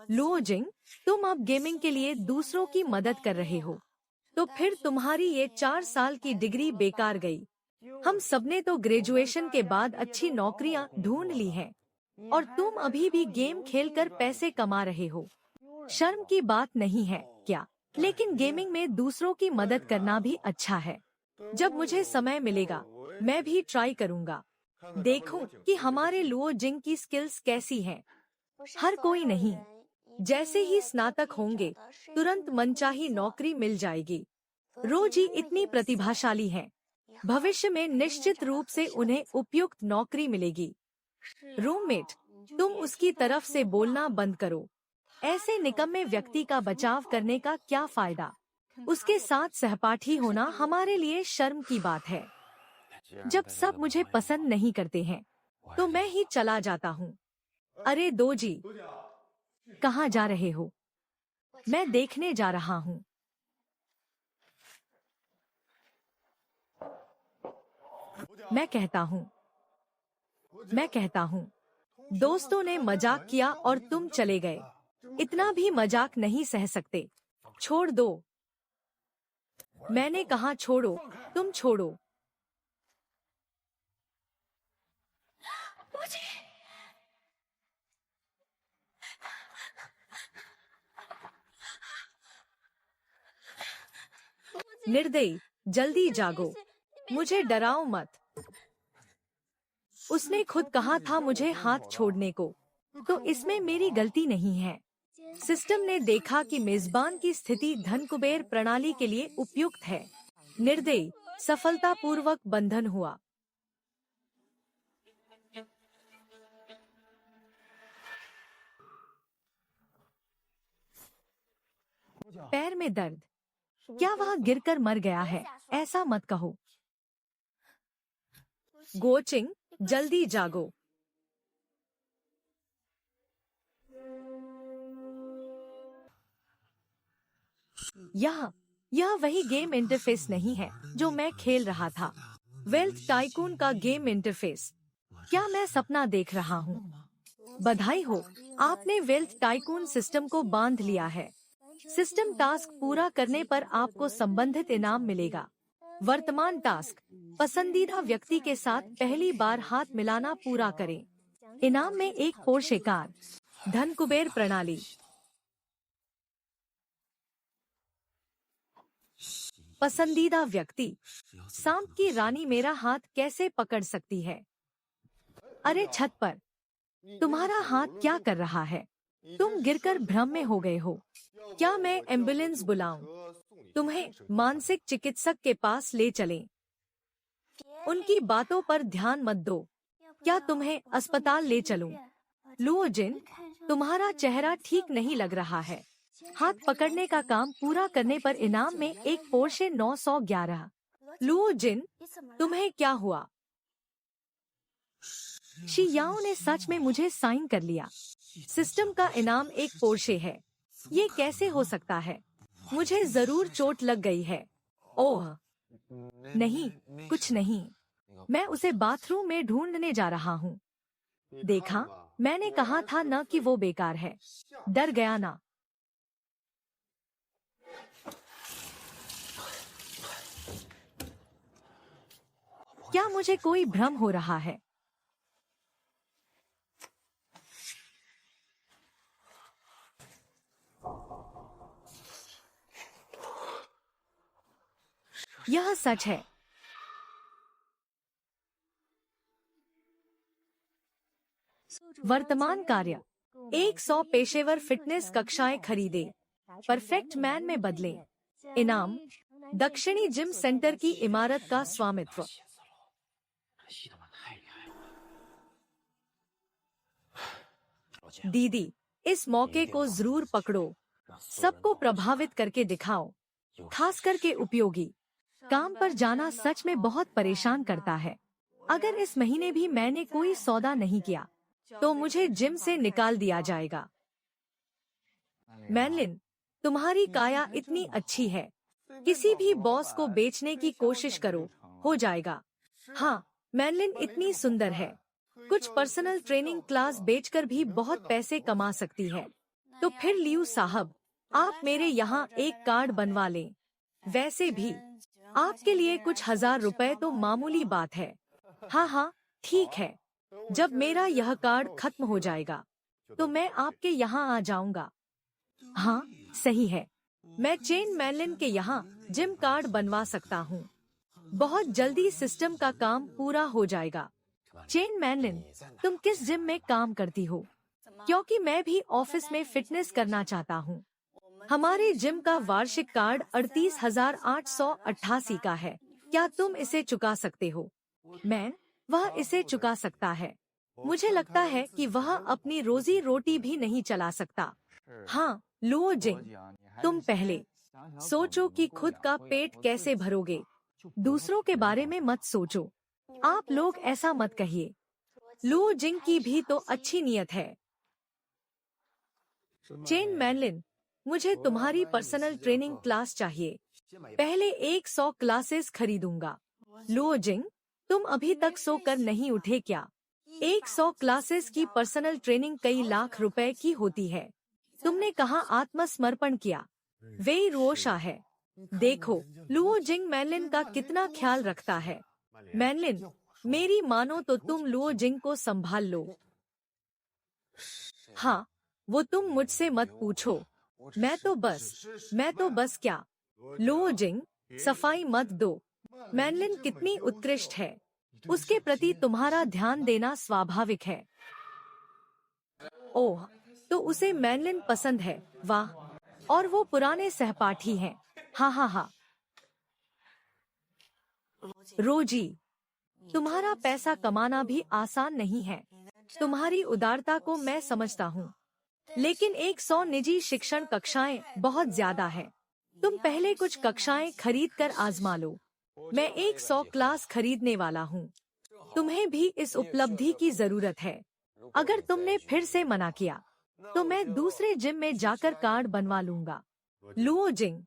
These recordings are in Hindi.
लुओ जिंग, तुम अब गेमिंग के लिए दूसरों की मदद कर रहे हो, तो फिर तुम्हारी ये 4 साल की डिग्री बेकार गई। हम सबने तो ग्रेजुएशन के बाद अच्छी नौकरियां ढूंढ ली हैं, और तुम अभी भी गेम खेलकर पैसे कमा रहे हो। शर्म की बात नहीं है क्या? लेकिन गेमिंग में दूसरों की मदद करना भी अच्छा है। जब मुझे समय मिलेगा मैं भी ट्राई करूंगा, देखूं कि हमारे लुओ जिंग की स्किल्स कैसी हैं। हर कोई नहीं, जैसे ही स्नातक होंगे तुरंत मनचाही नौकरी मिल जाएगी। रोजी इतनी प्रतिभाशाली हैं, भविष्य में निश्चित रूप से उन्हें उपयुक्त नौकरी मिलेगी। रूममेट, तुम उसकी तरफ से बोलना बंद करो। ऐसे निकम्मे व्यक्ति का बचाव करने का क्या फायदा? उसके साथ सहपाठी होना हमारे लिए शर्म की बात है। जब सब मुझे पसंद नहीं करते हैं तो मैं ही चला जाता हूँ। अरे दोजी, कहाँ जा रहे हो? मैं देखने जा रहा हूँ। मैं कहता हूँ, दोस्तों ने मजाक किया और तुम चले गए। इतना भी मजाक नहीं सह सकते। छोड़ दो। मैंने कहा छोड़ो, तुम छोड़ो। निर्दयी, जल्दी जागो, मुझे डराओ मत। उसने खुद कहा था मुझे हाथ छोड़ने को, तो इसमें मेरी गलती नहीं है। सिस्टम ने देखा कि मेजबान की स्थिति धन कुबेर प्रणाली के लिए उपयुक्त है। निर्दयी, सफलतापूर्वक बंधन हुआ। पैर में दर्द? क्या वह गिरकर मर गया है? ऐसा मत कहो। गोचिंग, जल्दी जागो। यह वही गेम इंटरफेस नहीं है जो मैं खेल रहा था। वेल्थ टाइकून का गेम इंटरफेस। क्या मैं सपना देख रहा हूँ? बधाई हो, आपने वेल्थ टाइकून सिस्टम को बांध लिया है। सिस्टम टास्क पूरा करने पर आपको संबंधित इनाम मिलेगा। वर्तमान टास्क, पसंदीदा व्यक्ति के साथ पहली बार हाथ मिलाना पूरा करें। इनाम में एक पोर्शे कार। धन कुबेर प्रणाली। पसंदीदा व्यक्ति, सांप की रानी मेरा हाथ कैसे पकड़ सकती है? अरे छत पर, तुम्हारा हाथ क्या कर रहा है? तुम गिरकर भ्रम में हो गए हो। क्या मैं एम्बुलेंस बुलाऊं? तुम्हें मानसिक चिकित्सक के पास ले चलें? उनकी बातों पर ध्यान मत दो। क्या तुम्हें अस्पताल ले चलूं? लुओ जिन, तुम्हारा चेहरा ठीक नहीं लग रहा है। हाथ पकड़ने का काम पूरा करने पर इनाम में एक पोर्शे 911। लुओ जिन, तुम्हें क्या हुआ? शियाओ ने सच में मुझे साइन कर लिया। सिस्टम का इनाम एक पोर्शे है। ये कैसे हो सकता है? मुझे जरूर चोट लग गई है। ओह नहीं, कुछ नहीं। मैं उसे बाथरूम में ढूंढने जा रहा हूँ। देखा, मैंने कहा था न कि वो बेकार है। डर गया ना? क्या मुझे कोई भ्रम हो रहा है? यह सच है। वर्तमान कार्य, 100 पेशेवर फिटनेस कक्षाएं खरीदे, परफेक्ट मैन में बदले। इनाम, दक्षिणी जिम सेंटर की इमारत का स्वामित्व। दीदी, इस मौके को जरूर पकड़ो। सबको प्रभावित करके दिखाओ, खास करके उपयोगी। काम पर जाना सच में बहुत परेशान करता है। अगर इस महीने भी मैंने कोई सौदा नहीं किया तो मुझे जिम से निकाल दिया जाएगा। मैनलिन, तुम्हारी काया इतनी अच्छी है। किसी भी बॉस को बेचने की कोशिश करो, हो जाएगा। हाँ, मैनलिन इतनी सुंदर है। कुछ पर्सनल ट्रेनिंग क्लास बेचकर भी बहुत पैसे कमा सकती है। तो फिर लियू साहब, आप मेरे यहाँ एक कार्ड बनवा लें। वैसे भी आपके लिए कुछ 1000 रुपए तो मामूली बात है। हाँ हाँ, ठीक है। जब मेरा यह कार्ड खत्म हो जाएगा तो मैं आपके यहाँ आ जाऊंगा। हाँ, सही है। मैं चेन मैनलिन के यहाँ जिम कार्ड बनवा सकता हूँ। बहुत जल्दी सिस्टम का काम पूरा हो जाएगा। चेन मैनलिन, तुम किस जिम में काम करती हो? क्योंकि मैं भी ऑफिस में फिटनेस करना चाहता हूँ। हमारे जिम का वार्षिक कार्ड 38,888 का है। क्या तुम इसे चुका सकते हो? वह इसे चुका सकता है। मुझे लगता है कि वह अपनी रोजी रोटी भी नहीं चला सकता। हाँ, लुओ जिंग, तुम पहले सोचो कि खुद का पेट कैसे भरोगे। दूसरों के बारे में मत सोचो। आप लोग ऐसा मत कहिए। लुओ जिंग की भी तो अच्छी नियत है। चेन मैनलिन, मुझे तुम्हारी पर्सनल ट्रेनिंग क्लास चाहिए। पहले 100 क्लासेस खरीदूंगा। लुओ जिंग, तुम अभी तक सोकर नहीं उठे क्या? 100 क्लासेस की पर्सनल ट्रेनिंग कई लाख रुपए की होती है। तुमने कहाँ आत्मसमर्पण किया? वे रोशा है। देखो, लुओ जिंग मैनलिन का कितना ख्याल रखता है। मैनलिन, मेरी मानो तो तुम लुओ जिंग को संभाल लो। हाँ, वो तुम मुझसे मत पूछो। मैं तो बस क्या? लुओ जिंग, सफाई मत दो। मैनलिन कितनी उत्कृष्ट है। उसके प्रति तुम्हारा ध्यान देना स्वाभाविक है। ओह, तो उसे मैनलिन पसंद है। वाह, और वो पुराने सहपाठी हैं। हाँ हाँ हाँ। रोजी, तुम्हारा पैसा कमाना भी आसान नहीं है। तुम्हारी उदारता को मैं समझता हूँ, लेकिन 100 निजी शिक्षण कक्षाएं बहुत ज्यादा है। तुम पहले कुछ कक्षाएं खरीद कर आजमा लो। मैं 100 क्लास खरीदने वाला हूँ। तुम्हें भी इस उपलब्धि की जरूरत है। अगर तुमने फिर से मना किया तो मैं दूसरे जिम में जाकर कार्ड बनवा लूंगा। लुओ जिंग,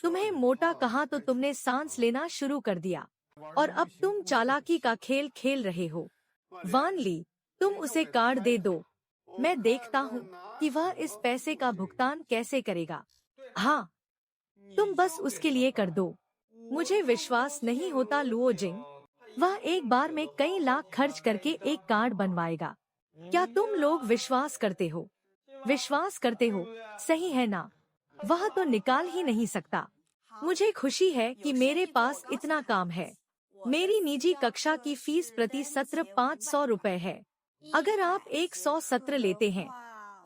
तुम्हें मोटा कहा तो तुमने सांस लेना शुरू कर दिया और अब तुम चालाकी का खेल खेल रहे हो। वान ली, तुम उसे कार्ड दे दो। मैं देखता हूँ कि वह इस पैसे का भुगतान कैसे करेगा। हाँ, तुम बस उसके लिए कर दो। मुझे विश्वास नहीं होता लुओ जिंग, वह एक बार में कई लाख खर्च करके एक कार्ड बनवाएगा। क्या तुम लोग विश्वास करते हो? सही है ना? वह तो निकाल ही नहीं सकता। मुझे खुशी है कि मेरे पास इतना काम है। मेरी निजी कक्षा की फीस प्रति सत्र 500 रुपए है। अगर आप 100 सत्र लेते हैं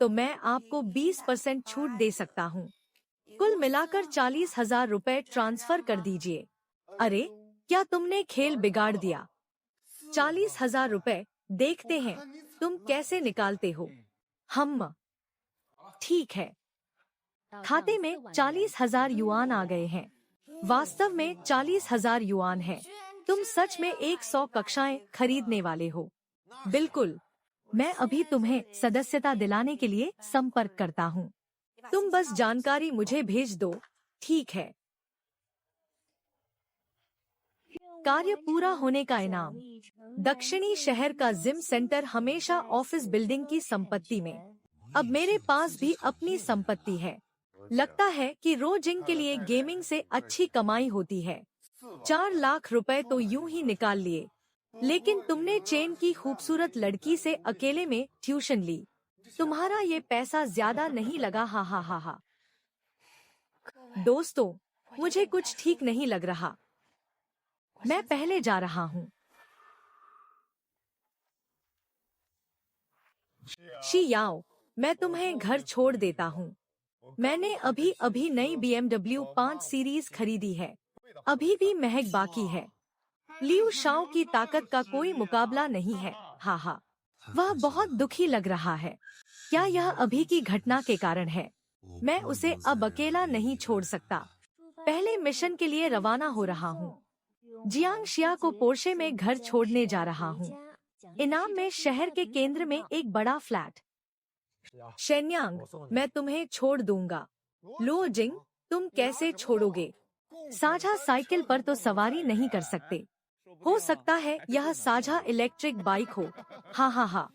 तो मैं आपको 20% छूट दे सकता हूँ। कुल मिलाकर 40,000 रुपए ट्रांसफर कर दीजिए। अरे, क्या तुमने खेल बिगाड़ दिया? 40,000 रुपए, देखते हैं तुम कैसे निकालते हो। हम, ठीक है। खाते में 40,000 युआन आ गए हैं। वास्तव में 40,000 युआन है। तुम सच में 100 कक्षाएं खरीदने वाले हो? बिल्कुल। मैं अभी तुम्हें सदस्यता दिलाने के लिए संपर्क करता हूँ। तुम बस जानकारी मुझे भेज दो। ठीक है। कार्य पूरा होने का इनाम। दक्षिणी शहर का जिम सेंटर हमेशा ऑफिस बिल्डिंग की संपत्ति में। अब मेरे पास भी अपनी संपत्ति है। लगता है कि रोजिंग के लिए गेमिंग से अच्छी कमाई होती है। 4 लाख रुपए तो यूं ही निकाल लिए। लेकिन तुमने चेन की खूबसूरत लड़की से अकेले में ट्यूशन ली। तुम्हारा ये पैसा ज्यादा नहीं लगा? हा हा हा हा। दोस्तों, मुझे कुछ ठीक नहीं लग रहा। मैं पहले जा रहा हूँ। शियाओ, मैं तुम्हें घर छोड़ देता हूँ। मैंने अभी अभी नई BMW 5 सीरीज खरीदी है। अभी भी महक बाकी है। लियू शाओ की ताकत का कोई मुकाबला नहीं है। हा हा। वह बहुत दुखी लग रहा है। क्या यह अभी की घटना के कारण है? मैं उसे अब अकेला नहीं छोड़ सकता। पहले मिशन के लिए रवाना हो रहा हूँ। जियांगशिया को पोर्शे में घर छोड़ने जा रहा हूँ। इनाम में शहर के केंद्र में एक बड़ा फ्लैट। शेन्यांग, मैं तुम्हें छोड़ दूंगा। लो जिंग, तुम कैसे छोड़ोगे? साझा साइकिल पर तो सवारी नहीं कर सकते। हो सकता है यह साझा इलेक्ट्रिक बाइक हो। हा हा हा।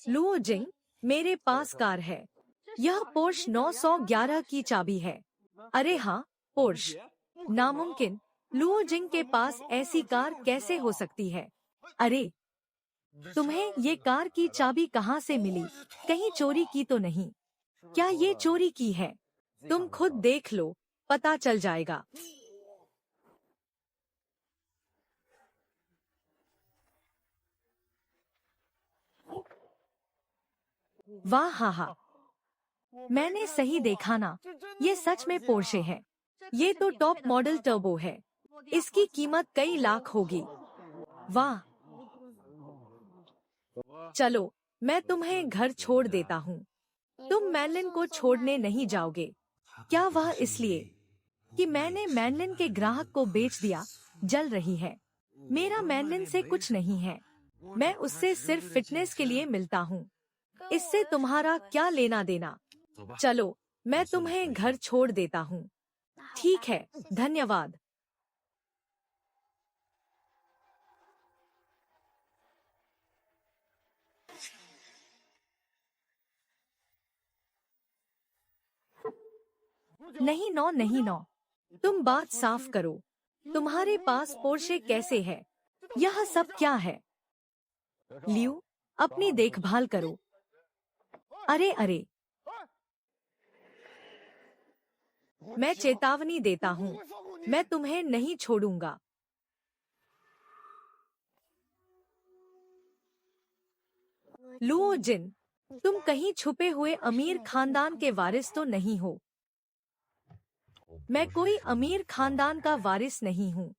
लुओ जिंग, मेरे पास कार है। यह पोर्श 911 की चाबी है। अरे हाँ, पोर्श। नामुमकिन, लुओ जिंग के पास ऐसी कार कैसे हो सकती है? अरे, तुम्हें ये कार की चाबी कहाँ से मिली? कहीं चोरी की तो नहीं? क्या ये चोरी की है? तुम खुद देख लो, पता चल जाएगा। वाह, हा हा, मैंने सही देखा ना, ये सच में पोर्शे है। ये तो टॉप मॉडल टर्बो है। इसकी कीमत कई लाख होगी। वाह, चलो, मैं तुम्हें घर छोड़ देता हूँ। तुम मैनलिन को छोड़ने नहीं जाओगे? क्या वह इसलिए कि मैंने मैनलिन के ग्राहक को बेच दिया? जल रही है। मेरा मैनलिन से कुछ नहीं है। मैं उससे सिर्फ फिटनेस के लिए मिलता हूँ। इससे तुम्हारा क्या लेना देना? चलो, मैं तुम्हें घर छोड़ देता हूँ। ठीक है, धन्यवाद। नहीं नौ, नहीं नौ, तुम बात साफ करो। तुम्हारे पास पोर्शे कैसे है? यह सब क्या है? लियो, अपनी देखभाल करो। अरे अरे, मैं चेतावनी देता हूँ, मैं तुम्हें नहीं छोड़ूंगा। लुओ जिन, तुम कहीं छुपे हुए अमीर खानदान के वारिस तो नहीं हो? मैं कोई अमीर खानदान का वारिस नहीं हूँ,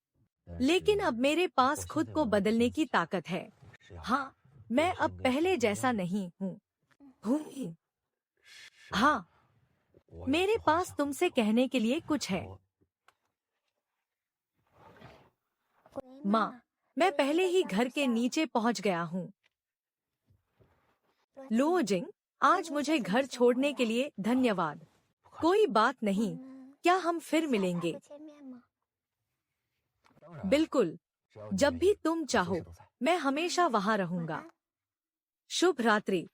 लेकिन अब मेरे पास खुद को बदलने की ताकत है। हाँ, मैं अब पहले जैसा नहीं हूँ। हाँ, मेरे पास तुमसे कहने के लिए कुछ है। माँ, मैं पहले ही घर के नीचे पहुँच गया हूँ। लुओ जिंग, आज मुझे घर छोड़ने के लिए धन्यवाद। कोई बात नहीं, क्या हम फिर मिलेंगे? बिल्कुल, जब भी तुम चाहो, मैं हमेशा वहाँ रहूंगा। शुभ रात्रि।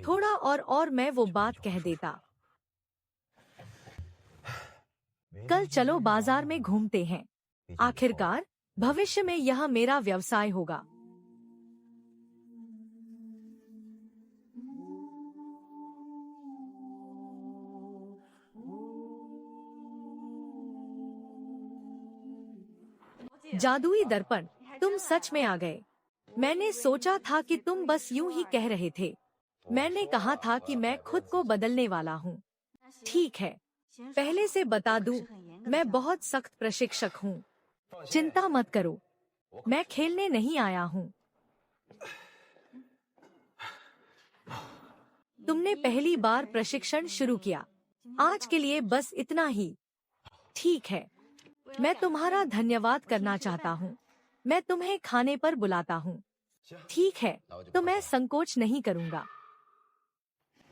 थोड़ा और मैं वो बात कह देता। कल चलो बाजार में घूमते हैं। आखिरकार भविष्य में यह मेरा व्यवसाय होगा। जादुई दर्पण, तुम सच में आ गए। मैंने सोचा था कि तुम बस यूं ही कह रहे थे। मैंने कहा था कि मैं खुद को बदलने वाला हूँ। ठीक है, पहले से बता दूं, मैं बहुत सख्त प्रशिक्षक हूँ। चिंता मत करो, मैं खेलने नहीं आया हूँ। तुमने पहली बार प्रशिक्षण शुरू किया। आज के लिए बस इतना ही। ठीक है, मैं तुम्हारा धन्यवाद करना चाहता हूँ। मैं तुम्हें खाने पर बुलाता हूँ। ठीक है, तो मैं संकोच नहीं करूँगा।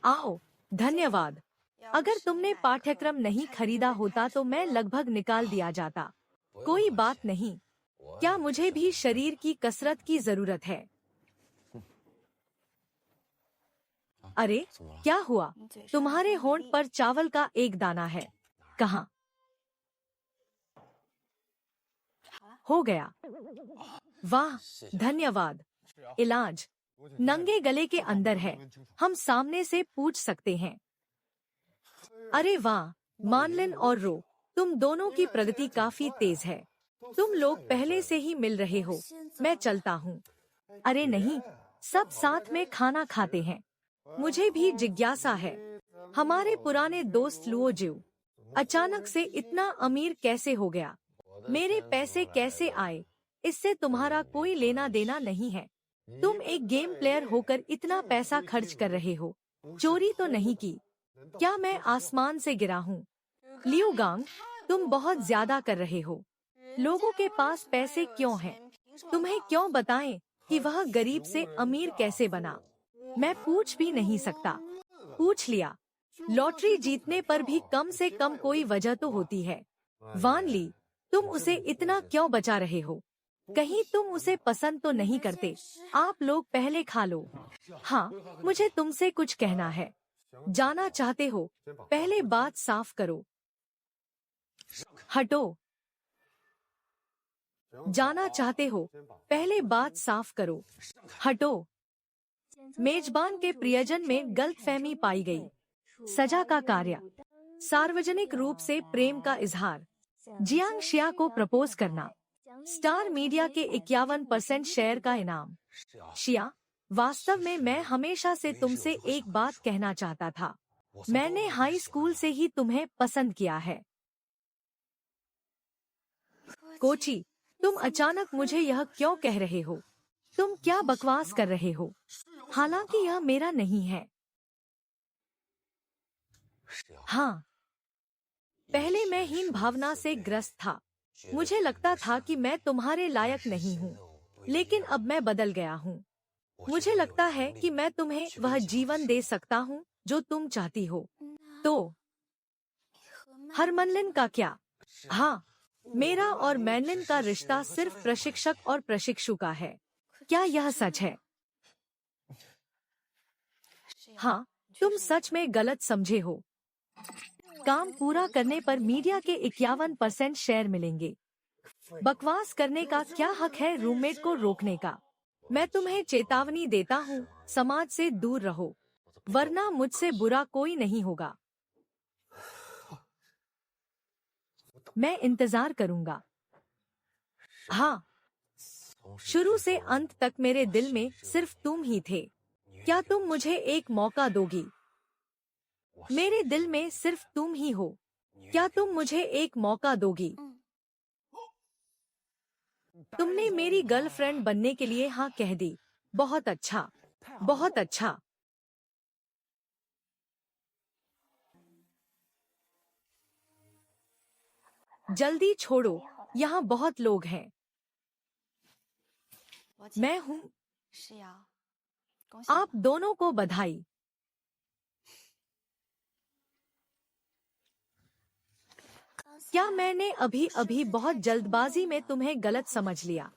आओ, धन्यवाद। अगर तुमने पाठ्यक्रम नहीं खरीदा होता तो मैं लगभग निकाल दिया जाता। कोई बात नहीं। क्या मुझे भी शरीर की कसरत की जरूरत है? अरे, क्या हुआ? तुम्हारे होंठ पर चावल का एक दाना है। कहाँ? हो गया। वाह, धन्यवाद। इलाज नंगे गले के अंदर है। हम सामने से पूछ सकते हैं। अरे वाह, मानलिन और रो, तुम दोनों की प्रगति काफी तेज है। तुम लोग पहले से ही मिल रहे हो। मैं चलता हूँ। अरे नहीं, सब साथ में खाना खाते हैं। मुझे भी जिज्ञासा है। हमारे पुराने दोस्त लुओ जिउ अचानक से इतना अमीर कैसे हो गया? मेरे पैसे कैसे आए? इससे तुम्हारा कोई लेना देना नहीं है। तुम एक गेम प्लेयर होकर इतना पैसा खर्च कर रहे हो। चोरी तो नहीं की? क्या मैं आसमान से गिरा हूँ? लियो गांग, तुम बहुत ज्यादा कर रहे हो। लोगों के पास पैसे क्यों हैं? तुम्हें क्यों बताएं कि वह गरीब से अमीर कैसे बना? मैं पूछ भी नहीं सकता। पूछ लिया। लॉटरी जीतने पर भी कम से कम कोई वजह तो होती है। वान ली, तुम उसे इतना क्यों बचा रहे हो? कहीं तुम उसे पसंद तो नहीं करते? आप लोग पहले खा लो। हाँ, मुझे तुमसे कुछ कहना है। जाना चाहते हो? पहले बात साफ करो। हटो। जाना चाहते हो? पहले बात साफ करो। हटो। मेजबान के प्रियजन में गलतफहमी पाई गई। सजा का कार्य, सार्वजनिक रूप से प्रेम का इजहार, जियांग शिया को प्रपोज करना, स्टार मीडिया के 51% शेयर का इनाम। शिया, वास्तव में मैं हमेशा से तुमसे एक बात कहना चाहता था। मैंने हाई स्कूल से ही तुम्हें पसंद किया है। कोची, तुम अचानक मुझे यह क्यों कह रहे हो? तुम क्या बकवास कर रहे हो? हालांकि यह मेरा नहीं है। हाँ, पहले मैं हीन भावना से ग्रस्त था। मुझे लगता था कि मैं तुम्हारे लायक नहीं हूँ, लेकिन अब मैं बदल गया हूँ। मुझे लगता है कि मैं तुम्हें वह जीवन दे सकता हूँ जो तुम चाहती हो। तो हरमनलिन का क्या? हाँ, मेरा और मैनलिन का रिश्ता सिर्फ प्रशिक्षक और प्रशिक्षु का है। क्या यह सच है? हाँ, तुम सच में गलत समझे हो। काम पूरा करने पर मीडिया के 51% शेयर मिलेंगे। बकवास करने का क्या हक है रूममेट को रोकने का? मैं तुम्हें चेतावनी देता हूँ, समाज से दूर रहो, वरना मुझसे बुरा कोई नहीं होगा। मैं इंतजार करूंगा। हाँ, शुरू से अंत तक मेरे दिल में सिर्फ तुम ही थे। क्या तुम मुझे एक मौका दोगी? मेरे दिल में सिर्फ तुम ही हो। क्या तुम मुझे एक मौका दोगी? तुमने मेरी गर्लफ्रेंड बनने के लिए हाँ कह दी। बहुत अच्छा, बहुत अच्छा। जल्दी छोड़ो, यहाँ बहुत लोग हैं। मैं हूँ। आप दोनों को बधाई। क्या मैंने अभी अभी बहुत जल्दबाजी में तुम्हें गलत समझ लिया?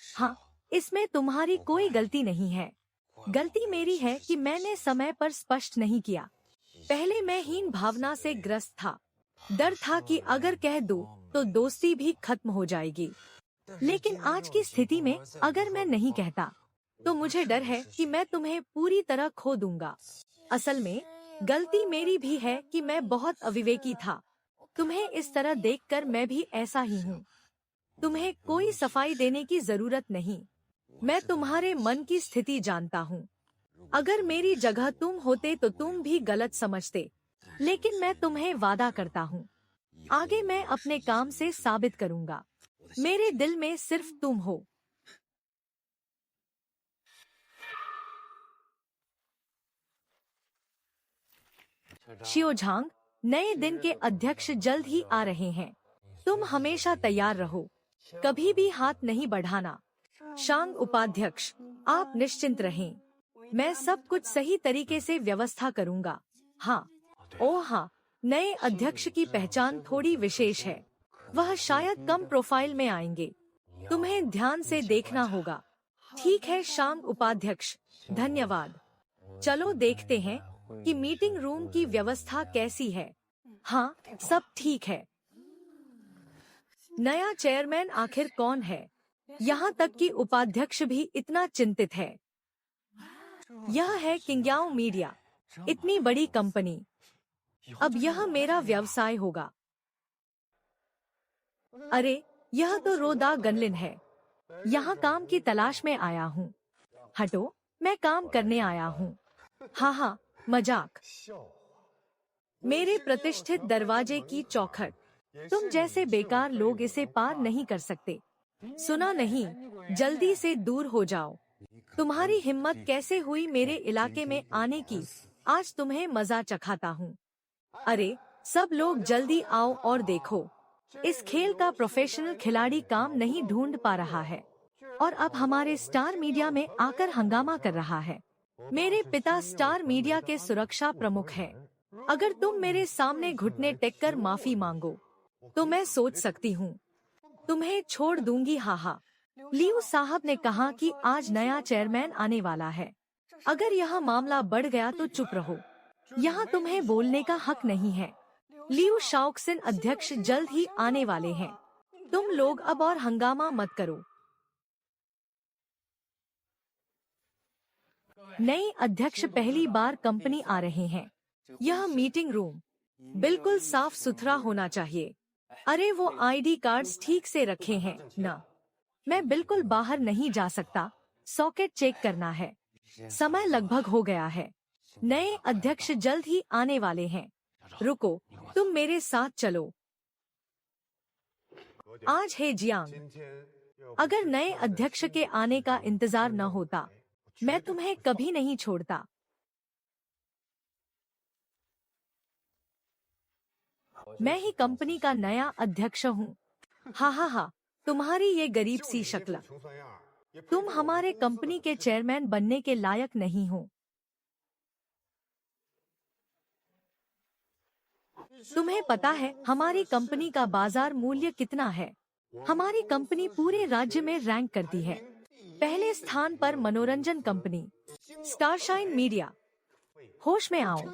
हाँ, इसमें तुम्हारी कोई गलती नहीं है। गलती मेरी है कि मैंने समय पर स्पष्ट नहीं किया। पहले मैं हीन भावना से ग्रस्त था। डर था कि अगर कह दूं तो दोस्ती भी खत्म हो जाएगी। लेकिन आज की स्थिति में अगर मैं नहीं कहता तो मुझे डर है कि मैं तुम्हें पूरी तरह खो दूंगा। असल में गलती मेरी भी है कि मैं बहुत अविवेकी था। तुम्हें इस तरह देखकर मैं भी ऐसा ही हूँ। तुम्हें कोई सफाई देने की जरूरत नहीं। मैं तुम्हारे मन की स्थिति जानता हूँ। अगर मेरी जगह तुम होते तो तुम भी गलत समझते, लेकिन मैं तुम्हें वादा करता हूँ, आगे मैं अपने काम से साबित करूँगा। मेरे दिल में सिर्फ तुम हो। शियोझांग, नए दिन के अध्यक्ष जल्द ही आ रहे हैं। तुम हमेशा तैयार रहो, कभी भी हाथ नहीं बढ़ाना। शांग उपाध्यक्ष, आप निश्चिंत रहें। मैं सब कुछ सही तरीके से व्यवस्था करूंगा। हाँ, ओह हाँ, नए अध्यक्ष की पहचान थोड़ी विशेष है। वह शायद कम प्रोफाइल में आएंगे। तुम्हें ध्यान से देखना होगा। ठीक है शांग उपाध्यक्ष, धन्यवाद। चलो देखते हैं कि मीटिंग रूम की व्यवस्था कैसी है। हाँ, सब ठीक है। नया चेयरमैन आखिर कौन है? यहाँ तक कि उपाध्यक्ष भी इतना चिंतित है। यह है किंग्याओ मीडिया, इतनी बड़ी कंपनी। अब यह मेरा व्यवसाय होगा। अरे, यह तो रोदा गनलिन है। यहाँ काम की तलाश में आया हूँ। हटो, मैं काम करने आया हूँ। हाँ हाँ, मजाक। मेरे प्रतिष्ठित दरवाजे की चौखट। तुम जैसे बेकार लोग इसे पार नहीं कर सकते। सुना नहीं, जल्दी से दूर हो जाओ। तुम्हारी हिम्मत कैसे हुई मेरे इलाके में आने की? आज तुम्हें मजा चखाता हूँ। अरे, सब लोग जल्दी आओ और देखो। इस खेल का प्रोफेशनल खिलाड़ी काम नहीं ढूंढ पा रहा है और अब हमारे स्टार मीडिया में आकर हंगामा कर रहा है। मेरे पिता स्टार मीडिया के सुरक्षा प्रमुख हैं। अगर तुम मेरे सामने घुटने टेक कर माफी मांगो तो मैं सोच सकती हूँ। तुम्हें छोड़ दूंगी, हाहा। लियू साहब ने कहा कि आज नया चेयरमैन आने वाला है। अगर यह मामला बढ़ गया तो चुप रहो, यहाँ तुम्हें बोलने का हक नहीं है। लियू शाओक्सिन अध्यक्ष जल्द ही आने वाले हैं, तुम लोग अब और हंगामा मत करो। नए अध्यक्ष पहली बार कंपनी आ रहे हैं। यह मीटिंग रूम बिल्कुल साफ सुथरा होना चाहिए। अरे वो आईडी कार्ड्स ठीक से रखे हैं ना? मैं बिल्कुल बाहर नहीं जा सकता, सॉकेट चेक करना है। समय लगभग हो गया है, नए अध्यक्ष जल्द ही आने वाले हैं। रुको, तुम मेरे साथ चलो। आज है जियांग, अगर नए अध्यक्ष के आने का इंतजार न होता मैं तुम्हें कभी नहीं छोड़ता। मैं ही कंपनी का नया अध्यक्ष हूँ। हा हा हा, तुम्हारी ये गरीब सी शक्ल, तुम हमारे कंपनी के चेयरमैन बनने के लायक नहीं हो। तुम्हें पता है हमारी कंपनी का बाजार मूल्य कितना है? हमारी कंपनी पूरे राज्य में रैंक करती है। पहले स्थान पर मनोरंजन कंपनी स्टारशाइन मीडिया। होश में आओ,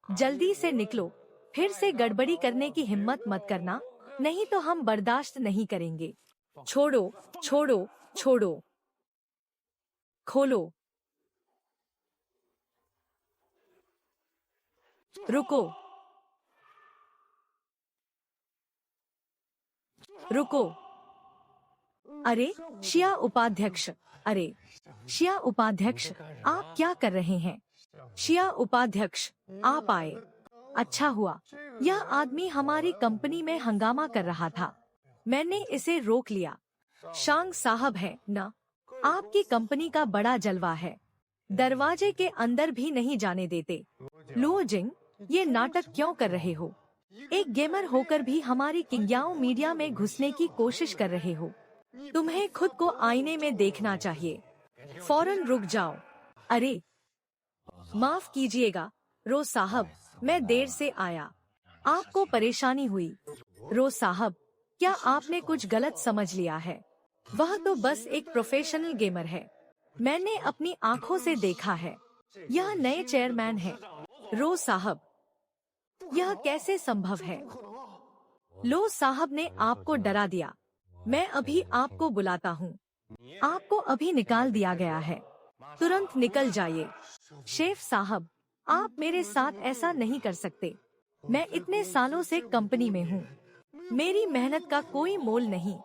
जल्दी से निकलो। फिर से गड़बड़ी करने की हिम्मत मत करना, नहीं तो हम बर्दाश्त नहीं करेंगे। छोड़ो छोड़ो छोड़ो, खोलो। रुको रुको। अरे शिया उपाध्यक्ष, अरे शिया उपाध्यक्ष, आप क्या कर रहे हैं? शिया उपाध्यक्ष, आप आए, अच्छा हुआ। यह आदमी हमारी कंपनी में हंगामा कर रहा था, मैंने इसे रोक लिया। शांग साहब है ना? आपकी कंपनी का बड़ा जलवा है, दरवाजे के अंदर भी नहीं जाने देते। लुओ जिंग, ये नाटक क्यों कर रहे हो? एक गेमर होकर भी हमारी किंग्याओ मीडिया में घुसने की कोशिश कर रहे हो। तुम्हें खुद को आईने में देखना चाहिए। फौरन रुक जाओ। अरे माफ कीजिएगा रो साहब, मैं देर से आया, आपको परेशानी हुई। रो साहब, क्या आपने कुछ गलत समझ लिया है? वह तो बस एक प्रोफेशनल गेमर है, मैंने अपनी आंखों से देखा है। यह नए चेयरमैन है। रो साहब, यह कैसे संभव है? लो साहब ने आपको डरा दिया। मैं अभी आपको बुलाता हूँ। आपको अभी निकाल दिया गया है, तुरंत निकल जाइए। शेफ साहब, आप मेरे साथ ऐसा नहीं कर सकते। मैं इतने सालों से कंपनी में हूँ, मेरी मेहनत का कोई मोल नहीं।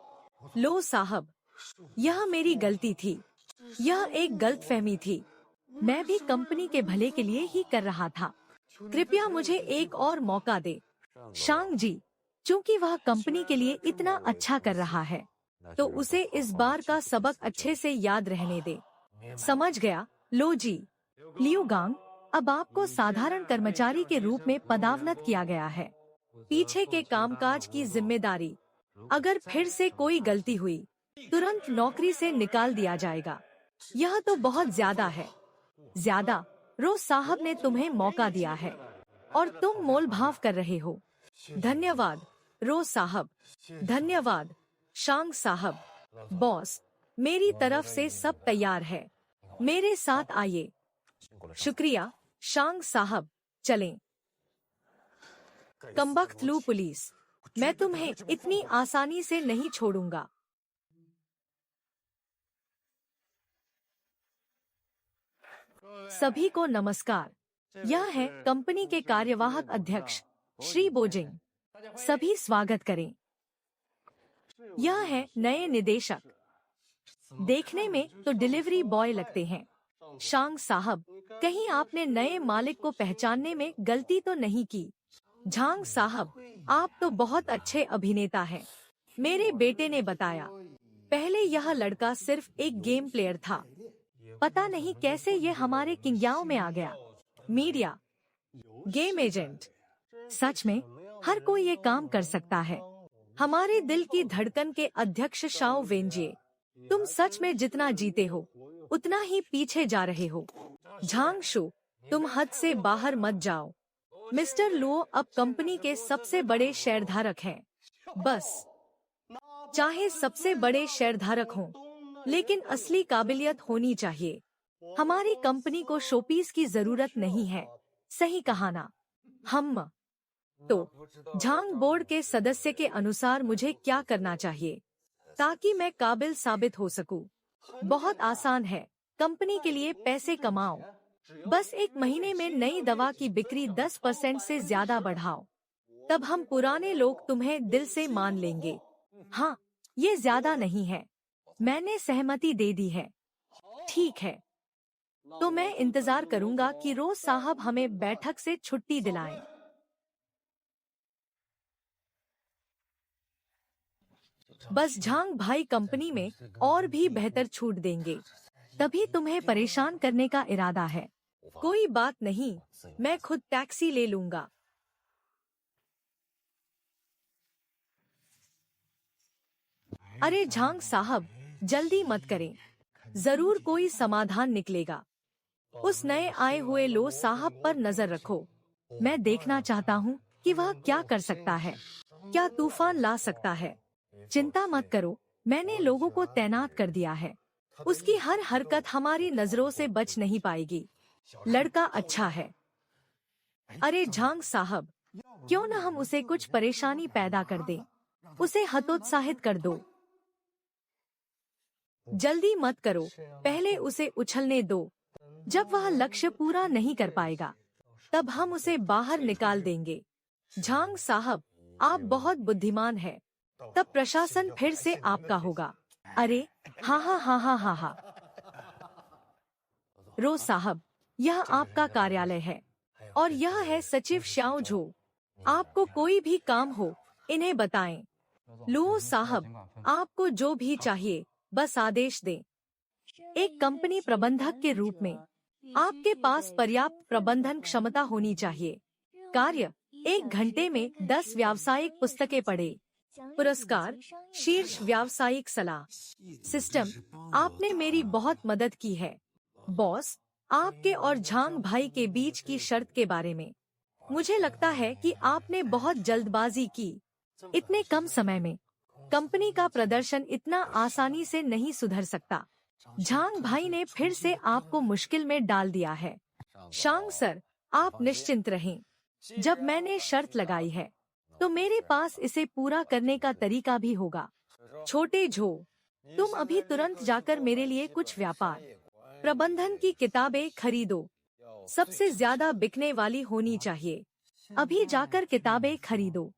लो साहब, यह मेरी गलती थी, यह एक गलतफहमी थी। मैं भी कंपनी के भले के लिए ही कर रहा था। कृपया मुझे एक और मौका दे। शांग जी, चूँकि वह कंपनी के लिए इतना अच्छा कर रहा है, तो उसे इस बार का सबक अच्छे से याद रहने दे। समझ गया लो जी। लियू गांग, अब आपको साधारण कर्मचारी के रूप में पदावनत किया गया है। पीछे के कामकाज की जिम्मेदारी, अगर फिर से कोई गलती हुई तुरंत नौकरी से निकाल दिया जाएगा। यह तो बहुत ज्यादा है। ज्यादा? रो साहब ने तुम्हें मौका दिया है और तुम मोल भाव कर रहे हो। धन्यवाद रो साहब, धन्यवाद। शांग साहब, बॉस, मेरी तरफ से सब तैयार है, मेरे साथ आइए। शुक्रिया शांग साहब, चलें। कमबख्त लू पुलिस, मैं तुम्हें इतनी आसानी से नहीं छोड़ूंगा। सभी को नमस्कार। यह है कंपनी के कार्यवाहक अध्यक्ष श्री बोजिंग, सभी स्वागत करें। यह है नए निदेशक, देखने में तो डिलीवरी बॉय लगते हैं। शांग साहब, कहीं आपने नए मालिक को पहचानने में गलती तो नहीं की? झांग साहब, आप तो बहुत अच्छे अभिनेता हैं, मेरे बेटे ने बताया। पहले यह लड़का सिर्फ एक गेम प्लेयर था, पता नहीं कैसे ये हमारे किंग्याओं में आ गया। मीडिया, गेम एजेंट, सच में हर कोई ये काम कर सकता है। हमारे दिल की धड़कन के अध्यक्ष शाओ वेंजिए, तुम सच में जितना जीते हो उतना ही पीछे जा रहे हो। झांग शू, तुम हद से बाहर मत जाओ। मिस्टर लुओ अब कंपनी के सबसे बड़े शेयरधारक हैं। बस चाहे सबसे बड़े शेयरधारक हों, लेकिन असली काबिलियत होनी चाहिए। हमारी कंपनी को शोपीस की जरूरत नहीं है, सही कहा ना? हम तो झांग बोर्ड के सदस्य के अनुसार मुझे क्या करना चाहिए ताकि मैं काबिल साबित हो सकूं? बहुत आसान है, कंपनी के लिए पैसे कमाओ। बस एक महीने में नई दवा की बिक्री 10% से ज्यादा बढ़ाओ, तब हम पुराने लोग तुम्हें दिल से मान लेंगे। हाँ, ये ज्यादा नहीं है। मैंने सहमति दे दी है। ठीक है, तो मैं इंतजार करूंगा कि रोज साहब हमें बैठक से छुट्टी दिलाएं। बस झांग भाई कंपनी में और भी बेहतर छूट देंगे, तभी तुम्हें परेशान करने का इरादा है। कोई बात नहीं, मैं खुद टैक्सी ले लूंगा। अरे झांग साहब, जल्दी मत करें, जरूर कोई समाधान निकलेगा। उस नए आए हुए लो साहब पर नजर रखो। मैं देखना चाहता हूँ कि वह क्या कर सकता है, क्या तूफान ला सकता है। चिंता मत करो, मैंने लोगों को तैनात कर दिया है। उसकी हर हरकत हमारी नजरों से बच नहीं पाएगी। लड़का अच्छा है। अरे झांग साहब, क्यों न हम उसे कुछ परेशानी पैदा कर दें, उसे हतोत्साहित कर दो। जल्दी मत करो, पहले उसे उछलने दो। जब वह लक्ष्य पूरा नहीं कर पाएगा, तब हम उसे बाहर निकाल देंगे। झांग साहब, आप बहुत बुद्धिमान हैं। तब प्रशासन फिर से आपका होगा। अरे हाँ हाँ हाँ हाँ हाँ हाँ। रो साहब, यह आपका कार्यालय है और यह है सचिव श्याओ झो। आपको कोई भी काम हो, इन्हें बताएं। लुओ साहब, आपको जो भी चाहिए बस आदेश दें। एक कंपनी प्रबंधक के रूप में आपके पास पर्याप्त प्रबंधन क्षमता होनी चाहिए। कार्य, 1 घंटे में 10 व्यावसायिक पुस्तकें पढ़े। पुरस्कार, शीर्ष व्यावसायिक सलाह। सिस्टम, आपने मेरी बहुत मदद की है। बॉस, आपके और झांग भाई के बीच की शर्त के बारे में मुझे लगता है कि आपने बहुत जल्दबाजी की। इतने कम समय में कंपनी का प्रदर्शन इतना आसानी से नहीं सुधर सकता। झांग भाई ने फिर से आपको मुश्किल में डाल दिया है। शांग सर, आप निश्चिंत रहें। जब मैंने शर्त लगाई है, तो मेरे पास इसे पूरा करने का तरीका भी होगा। छोटे झो, तुम अभी तुरंत जाकर मेरे लिए कुछ व्यापार प्रबंधन की किताबें खरीदो। सबसे ज्यादा बिकने वाली होनी चाहिए। अभी जाकर किताबें खरीदो।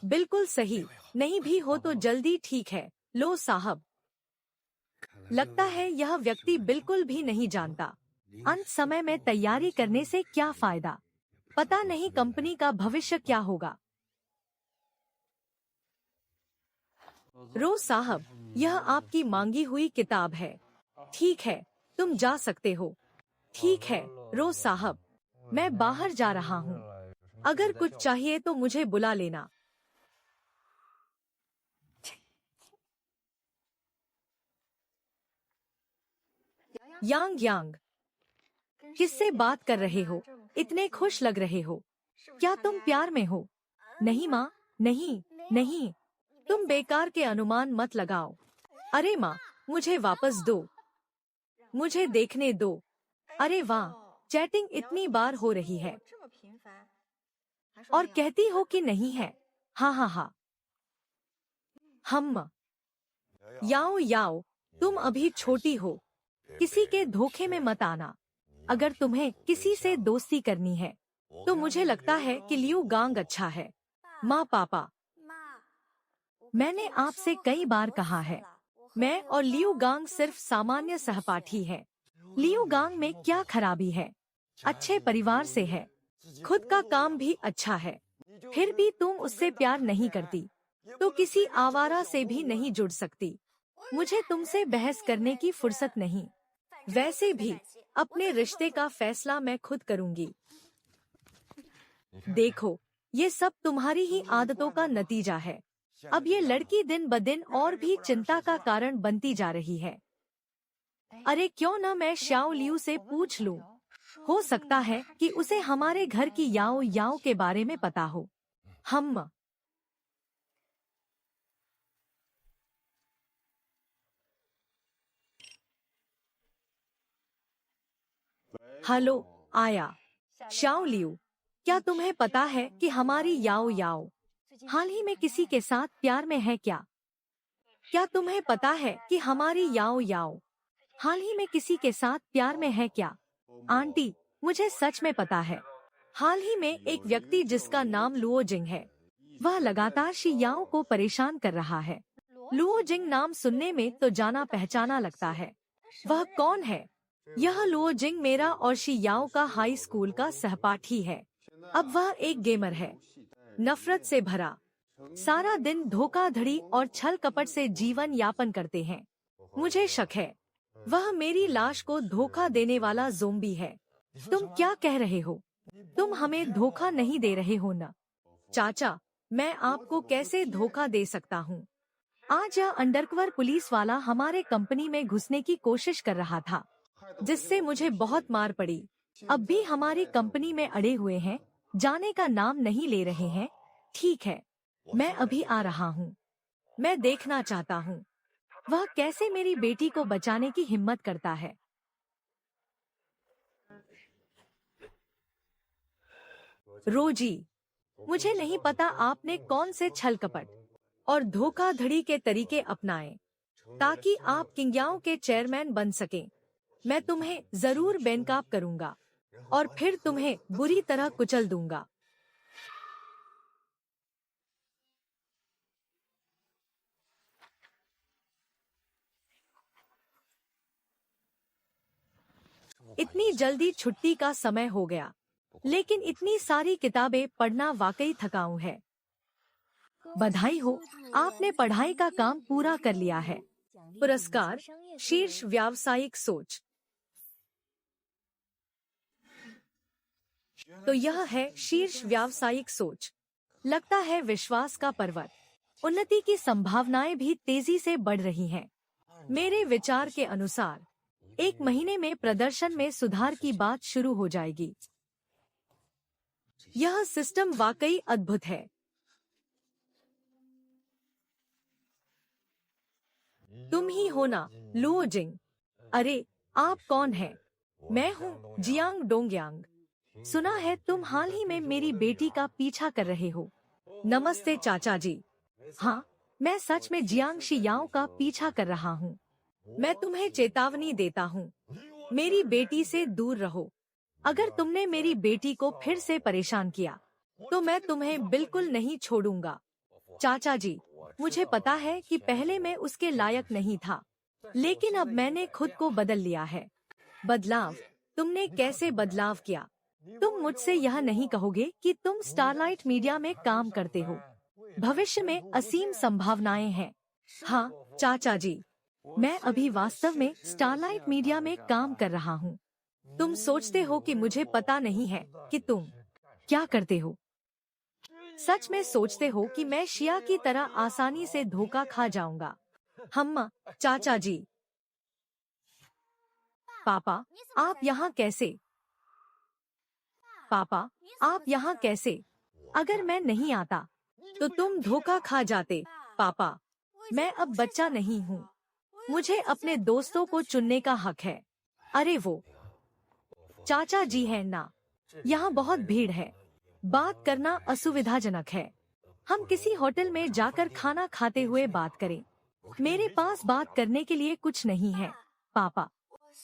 बिल्कुल सही, नहीं भी हो तो जल्दी। ठीक है लो साहब। लगता है यह व्यक्ति बिल्कुल भी नहीं जानता। अंत समय में तैयारी करने से क्या फायदा, पता नहीं कंपनी का भविष्य क्या होगा। रो साहब, यह आपकी मांगी हुई किताब है। ठीक है, तुम जा सकते हो। ठीक है रो साहब, मैं बाहर जा रहा हूँ। अगर कुछ चाहिए तो मुझे बुला लेना। यांग यांग, किससे बात कर रहे हो? इतने खुश लग रहे हो, क्या तुम प्यार में हो? नहीं माँ, नहीं नहीं, तुम बेकार के अनुमान मत लगाओ। अरे माँ, मुझे वापस दो, मुझे देखने दो। अरे वाह, चैटिंग इतनी बार हो रही है और कहती हो कि नहीं है। हाँ हाँ हाँ। हम याओ याओ, तुम अभी छोटी हो, किसी के धोखे में मत आना। अगर तुम्हें किसी से दोस्ती करनी है, तो मुझे लगता है कि लियू गांग अच्छा है। माँ पापा, मैंने आपसे कई बार कहा है, मैं और लियू गांग सिर्फ सामान्य सहपाठी हैं। लियू गांग में क्या खराबी है? अच्छे परिवार से है, खुद का काम भी अच्छा है। फिर भी तुम उससे प्यार नहीं करती, तो किसी आवारा से भी नहीं जुड़ सकती। मुझे तुमसे बहस करने की फुर्सत नहीं। वैसे भी अपने रिश्ते का फैसला मैं खुद करूंगी। देखो, ये सब तुम्हारी ही आदतों का नतीजा है। अब ये लड़की दिन ब दिन और भी चिंता का कारण बनती जा रही है। अरे क्यों न मैं श्याओ लियू से पूछ लूं? हो सकता है कि उसे हमारे घर की याओ याओ के बारे में पता हो। हम हेलो, आया। शाओ लियू, क्या तुम्हें पता है कि हमारी याओ याओ हाल ही में किसी के साथ प्यार में है क्या? क्या तुम्हें पता है कि हमारी याओ याओ हाल ही में किसी के साथ प्यार में है क्या? आंटी, मुझे सच में पता है। हाल ही में एक व्यक्ति जिसका नाम लुओ जिंग है, वह लगातार शियाओ को परेशान कर रहा है। लुओ जिंग नाम सुनने में तो जाना पहचाना लगता है। वह कौन है? यह लुओ जिंग मेरा और शियाओ का हाई स्कूल का सहपाठी है। अब वह एक गेमर है, नफरत से भरा। सारा दिन धोखाधड़ी और छल कपट से जीवन यापन करते हैं। मुझे शक है वह मेरी लाश को धोखा देने वाला ज़ोंबी है। तुम क्या कह रहे हो? तुम हमें धोखा नहीं दे रहे हो न? चाचा, मैं आपको कैसे धोखा दे सकता हूँ? आज यह अंडरकवर पुलिस वाला हमारे कंपनी में घुसने की कोशिश कर रहा था, जिससे मुझे बहुत मार पड़ी। अब भी हमारी कंपनी में अड़े हुए हैं, जाने का नाम नहीं ले रहे हैं। ठीक है, मैं अभी आ रहा हूँ। मैं देखना चाहता हूँ वह कैसे मेरी बेटी को बचाने की हिम्मत करता है। रोजी, मुझे नहीं पता आपने कौन से छल कपट और धोखाधड़ी के तरीके अपनाए ताकि आप किंग्याओं के चेयरमैन बन सकें। मैं तुम्हें जरूर बेनकाब करूंगा और फिर तुम्हें बुरी तरह कुचल दूंगा। इतनी जल्दी छुट्टी का समय हो गया, लेकिन इतनी सारी किताबें पढ़ना वाकई थकाऊ है। बधाई हो, आपने पढ़ाई का काम पूरा कर लिया है। पुरस्कार, शीर्ष व्यावसायिक सोच। तो यह है शीर्ष व्यावसायिक सोच। लगता है विश्वास का पर्वत। उन्नति की संभावनाएं भी तेजी से बढ़ रही हैं। मेरे विचार के अनुसार 1 महीने में प्रदर्शन में सुधार की बात शुरू हो जाएगी। यह सिस्टम वाकई अद्भुत है। तुम ही हो ना, लुओ जिंग? अरे, आप कौन हैं? मैं हूँ जियांग डोंगयांग। सुना है तुम हाल ही में मेरी बेटी का पीछा कर रहे हो। नमस्ते चाचा जी। हाँ, मैं सच में जियांग शियाओ का पीछा कर रहा हूँ। मैं तुम्हें चेतावनी देता हूँ, मेरी बेटी से दूर रहो। अगर तुमने मेरी बेटी को फिर से परेशान किया, तो मैं तुम्हें बिल्कुल नहीं छोड़ूंगा। चाचा जी, मुझे पता है कि पहले मैं उसके लायक नहीं था, लेकिन अब मैंने खुद को बदल लिया है। बदलाव? तुमने कैसे बदलाव किया? तुम मुझसे यह नहीं कहोगे कि तुम स्टारलाइट मीडिया में काम करते हो? भविष्य में असीम संभावनाएं हैं। हाँ चाचा जी, मैं अभी वास्तव में स्टारलाइट मीडिया में काम कर रहा हूँ। तुम सोचते हो कि मुझे पता नहीं है कि तुम क्या करते हो? सच में सोचते हो कि मैं शिया की तरह आसानी से धोखा खा जाऊंगा? हम्मा, चाचा जी। पापा, आप यहाँ कैसे? पापा, आप यहाँ कैसे? अगर मैं नहीं आता, तो तुम धोखा खा जाते। पापा, मैं अब बच्चा नहीं हूँ। मुझे अपने दोस्तों को चुनने का हक है। अरे वो चाचा जी हैं ना? यहाँ बहुत भीड़ है, बात करना असुविधाजनक है। हम किसी होटल में जाकर खाना खाते हुए बात करें। मेरे पास बात करने के लिए कुछ नहीं है। पापा,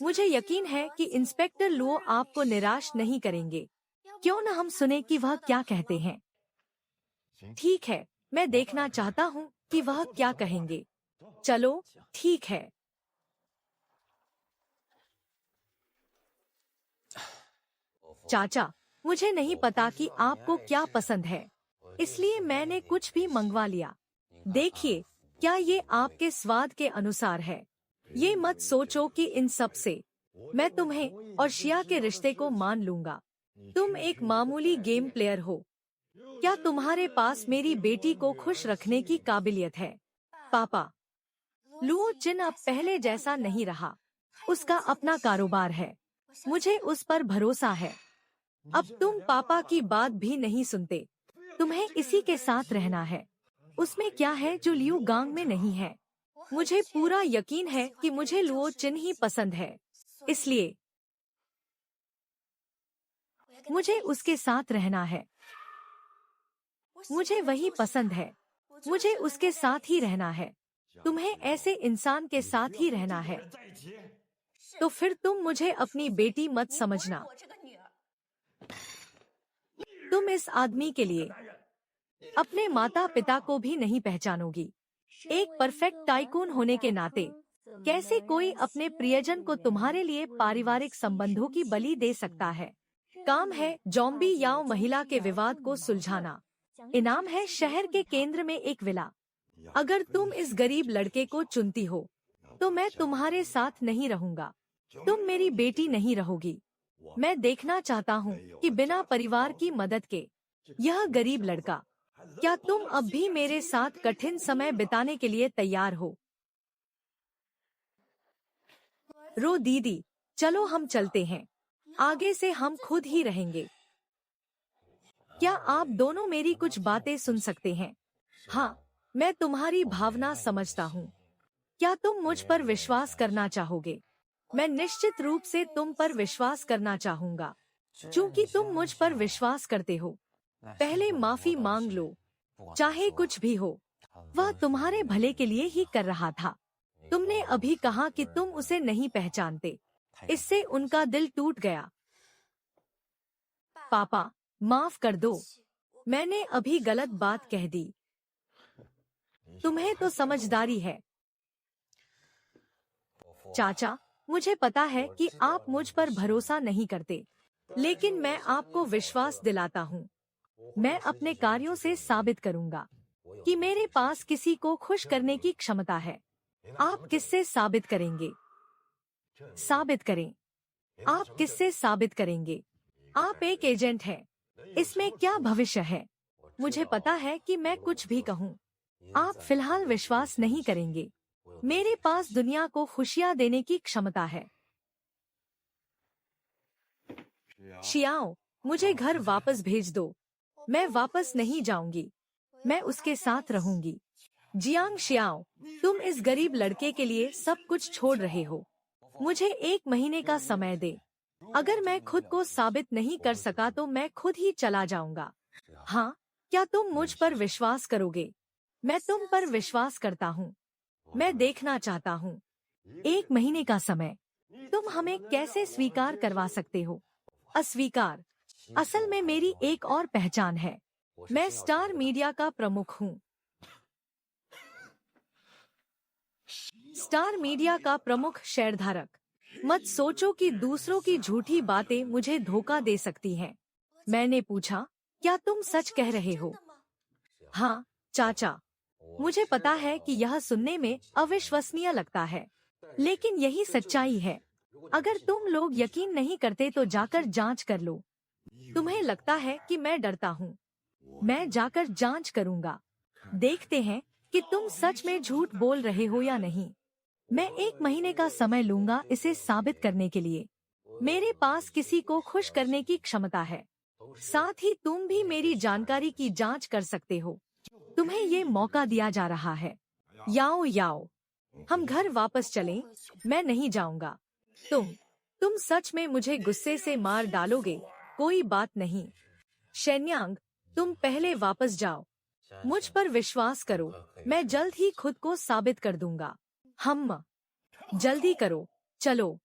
मुझे यकीन है कि इंस्पेक्टर लुओ आपको निराश नहीं करेंगे। क्यों न हम सुने कि वह क्या कहते हैं? ठीक है, मैं देखना चाहता हूँ कि वह क्या कहेंगे। चलो, ठीक है। चाचा, मुझे नहीं पता कि आपको क्या पसंद है, इसलिए मैंने कुछ भी मंगवा लिया। देखिए, क्या ये आपके स्वाद के अनुसार है? ये मत सोचो कि इन सब से मैं तुम्हें और शिया के रिश्ते को मान लूंगा। तुम एक मामूली गेम प्लेयर हो। क्या तुम्हारे पास मेरी बेटी को खुश रखने की काबिलियत है? पापा, लुओ चिन अब पहले जैसा नहीं रहा। उसका अपना कारोबार है, मुझे उस पर भरोसा है। अब तुम पापा की बात भी नहीं सुनते। तुम्हें इसी के साथ रहना है। उसमें क्या है जो लियू गांग में नहीं है? मुझे पूरा यकीन है कि मुझे लुओ चिन ही पसंद है, इसलिए मुझे उसके साथ रहना है। मुझे वही पसंद है। मुझे उसके साथ ही रहना है। तुम्हें ऐसे इंसान के साथ ही रहना है। तो फिर तुम मुझे अपनी बेटी मत समझना। तुम इस आदमी के लिए अपने माता पिता को भी नहीं पहचानोगी। एक परफेक्ट टाइकून होने के नाते कैसे कोई अपने प्रियजन को तुम्हारे लिए पारिवारिक संबंधों की बलि दे सकता है? काम है जॉम्बी याओ महिला के विवाद को सुलझाना। इनाम है शहर के केंद्र में एक विला। अगर तुम इस गरीब लड़के को चुनती हो तो मैं तुम्हारे साथ नहीं रहूंगा। तुम मेरी बेटी नहीं रहोगी। मैं देखना चाहता हूँ कि बिना परिवार की मदद के यह गरीब लड़का, क्या तुम अब भी मेरे साथ कठिन समय बिताने के लिए तैयार हो? रो दीदी, चलो हम चलते हैं। आगे से हम खुद ही रहेंगे। क्या आप दोनों मेरी कुछ बातें सुन सकते हैं? हाँ, मैं तुम्हारी भावना समझता हूँ। क्या तुम मुझ पर विश्वास करना चाहोगे? मैं निश्चित रूप से तुम पर विश्वास करना चाहूँगा, क्योंकि तुम मुझ पर विश्वास करते हो। पहले माफी मांग लो। चाहे कुछ भी हो, वह तुम्हारे भले के लिए ही कर रहा था। तुमने अभी कहा कि तुम उसे नहीं पहचानते। इससे उनका दिल टूट गया। पापा, माफ कर दो। मैंने अभी गलत बात कह दी। तुम्हें तो समझदारी है। चाचा, मुझे पता है कि आप मुझ पर भरोसा नहीं करते, लेकिन मैं आपको विश्वास दिलाता हूँ। मैं अपने कार्यों से साबित करूँगा कि मेरे पास किसी को खुश करने की क्षमता है। आप किससे साबित करेंगे? साबित करें। आप किससे साबित करेंगे? आप एक एजेंट हैं। इसमें क्या भविष्य है? मुझे पता है कि मैं कुछ भी कहूँ, आप फिलहाल विश्वास नहीं करेंगे। मेरे पास दुनिया को खुशियाँ देने की क्षमता है। शियाओ, मुझे घर वापस भेज दो। मैं वापस नहीं जाऊंगी। मैं उसके साथ रहूंगी। जियांग शियाओ, तुम इस गरीब लड़के के लिए सब कुछ छोड़ रहे हो। मुझे 1 महीने का समय दे। अगर मैं खुद को साबित नहीं कर सका तो मैं खुद ही चला जाऊंगा। हाँ, क्या तुम मुझ पर विश्वास करोगे? मैं तुम पर विश्वास करता हूँ। मैं देखना चाहता हूँ। 1 महीने का समय। तुम हमें कैसे स्वीकार करवा सकते हो? अस्वीकार। असल में मेरी एक और पहचान है। मैं स्टार मीडिया का प्रमुख हूँ। स्टार मीडिया का प्रमुख शेयरधारक। मत सोचो कि दूसरों की झूठी बातें मुझे धोखा दे सकती हैं। मैंने पूछा, क्या तुम सच कह रहे हो? हाँ, चाचा। मुझे पता है कि यह सुनने में अविश्वसनीय लगता है, लेकिन यही सच्चाई है। अगर तुम लोग यकीन नहीं करते तो जाकर जांच कर लो। तुम्हें लगता है कि मैं डरता हूँ। मैं जाकर जांच करूँगा। देखते हैं कि तुम सच में झूठ बोल रहे हो या नहीं। मैं 1 महीने का समय लूंगा इसे साबित करने के लिए। मेरे पास किसी को खुश करने की क्षमता है। साथ ही तुम भी मेरी जानकारी की जांच कर सकते हो। तुम्हें ये मौका दिया जा रहा है। याओ याओ, हम घर वापस चलें। मैं नहीं जाऊंगा। तुम सच में मुझे गुस्से से मार डालोगे। कोई बात नहीं। शेन्यांग, तुम पहले वापस जाओ। मुझ पर विश्वास करो। मैं जल्द ही खुद को साबित कर दूंगा। हम जल्दी करो, चलो।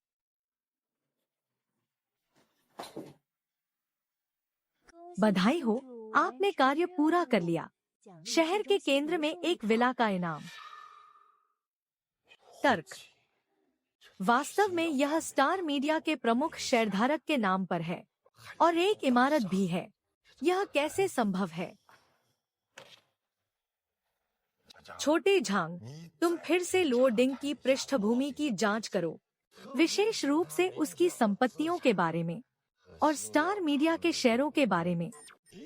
बधाई हो, आपने कार्य पूरा कर लिया। शहर के केंद्र में एक विला का इनाम। तर्क। वास्तव में यह स्टार मीडिया के प्रमुख शेयरधारक के नाम पर है और एक इमारत भी है। यह कैसे संभव है? छोटे झांग, तुम फिर से लोडिंग की पृष्ठभूमि की जांच करो, विशेष रूप से उसकी संपत्तियों के बारे में और स्टार मीडिया के शेयरों के बारे में।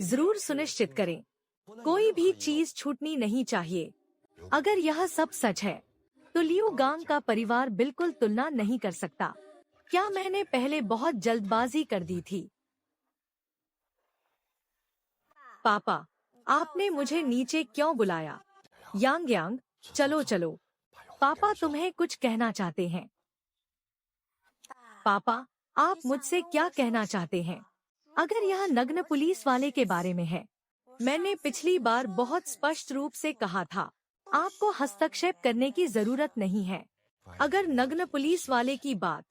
जरूर सुनिश्चित करें, कोई भी चीज छूटनी नहीं चाहिए। अगर यह सब सच है तो लियू गांग का परिवार बिल्कुल तुलना नहीं कर सकता। क्या मैंने पहले बहुत जल्दबाजी कर दी थी? पापा, आपने मुझे नीचे क्यों बुलाया? यांग यांग, चलो चलो। पापा तुम्हें कुछ कहना चाहते हैं। पापा, आप मुझसे क्या कहना चाहते हैं? अगर यह नग्न पुलिस वाले के बारे में है, मैंने पिछली बार बहुत स्पष्ट रूप से कहा था, आपको हस्तक्षेप करने की जरूरत नहीं है। अगर नग्न पुलिस वाले की बात,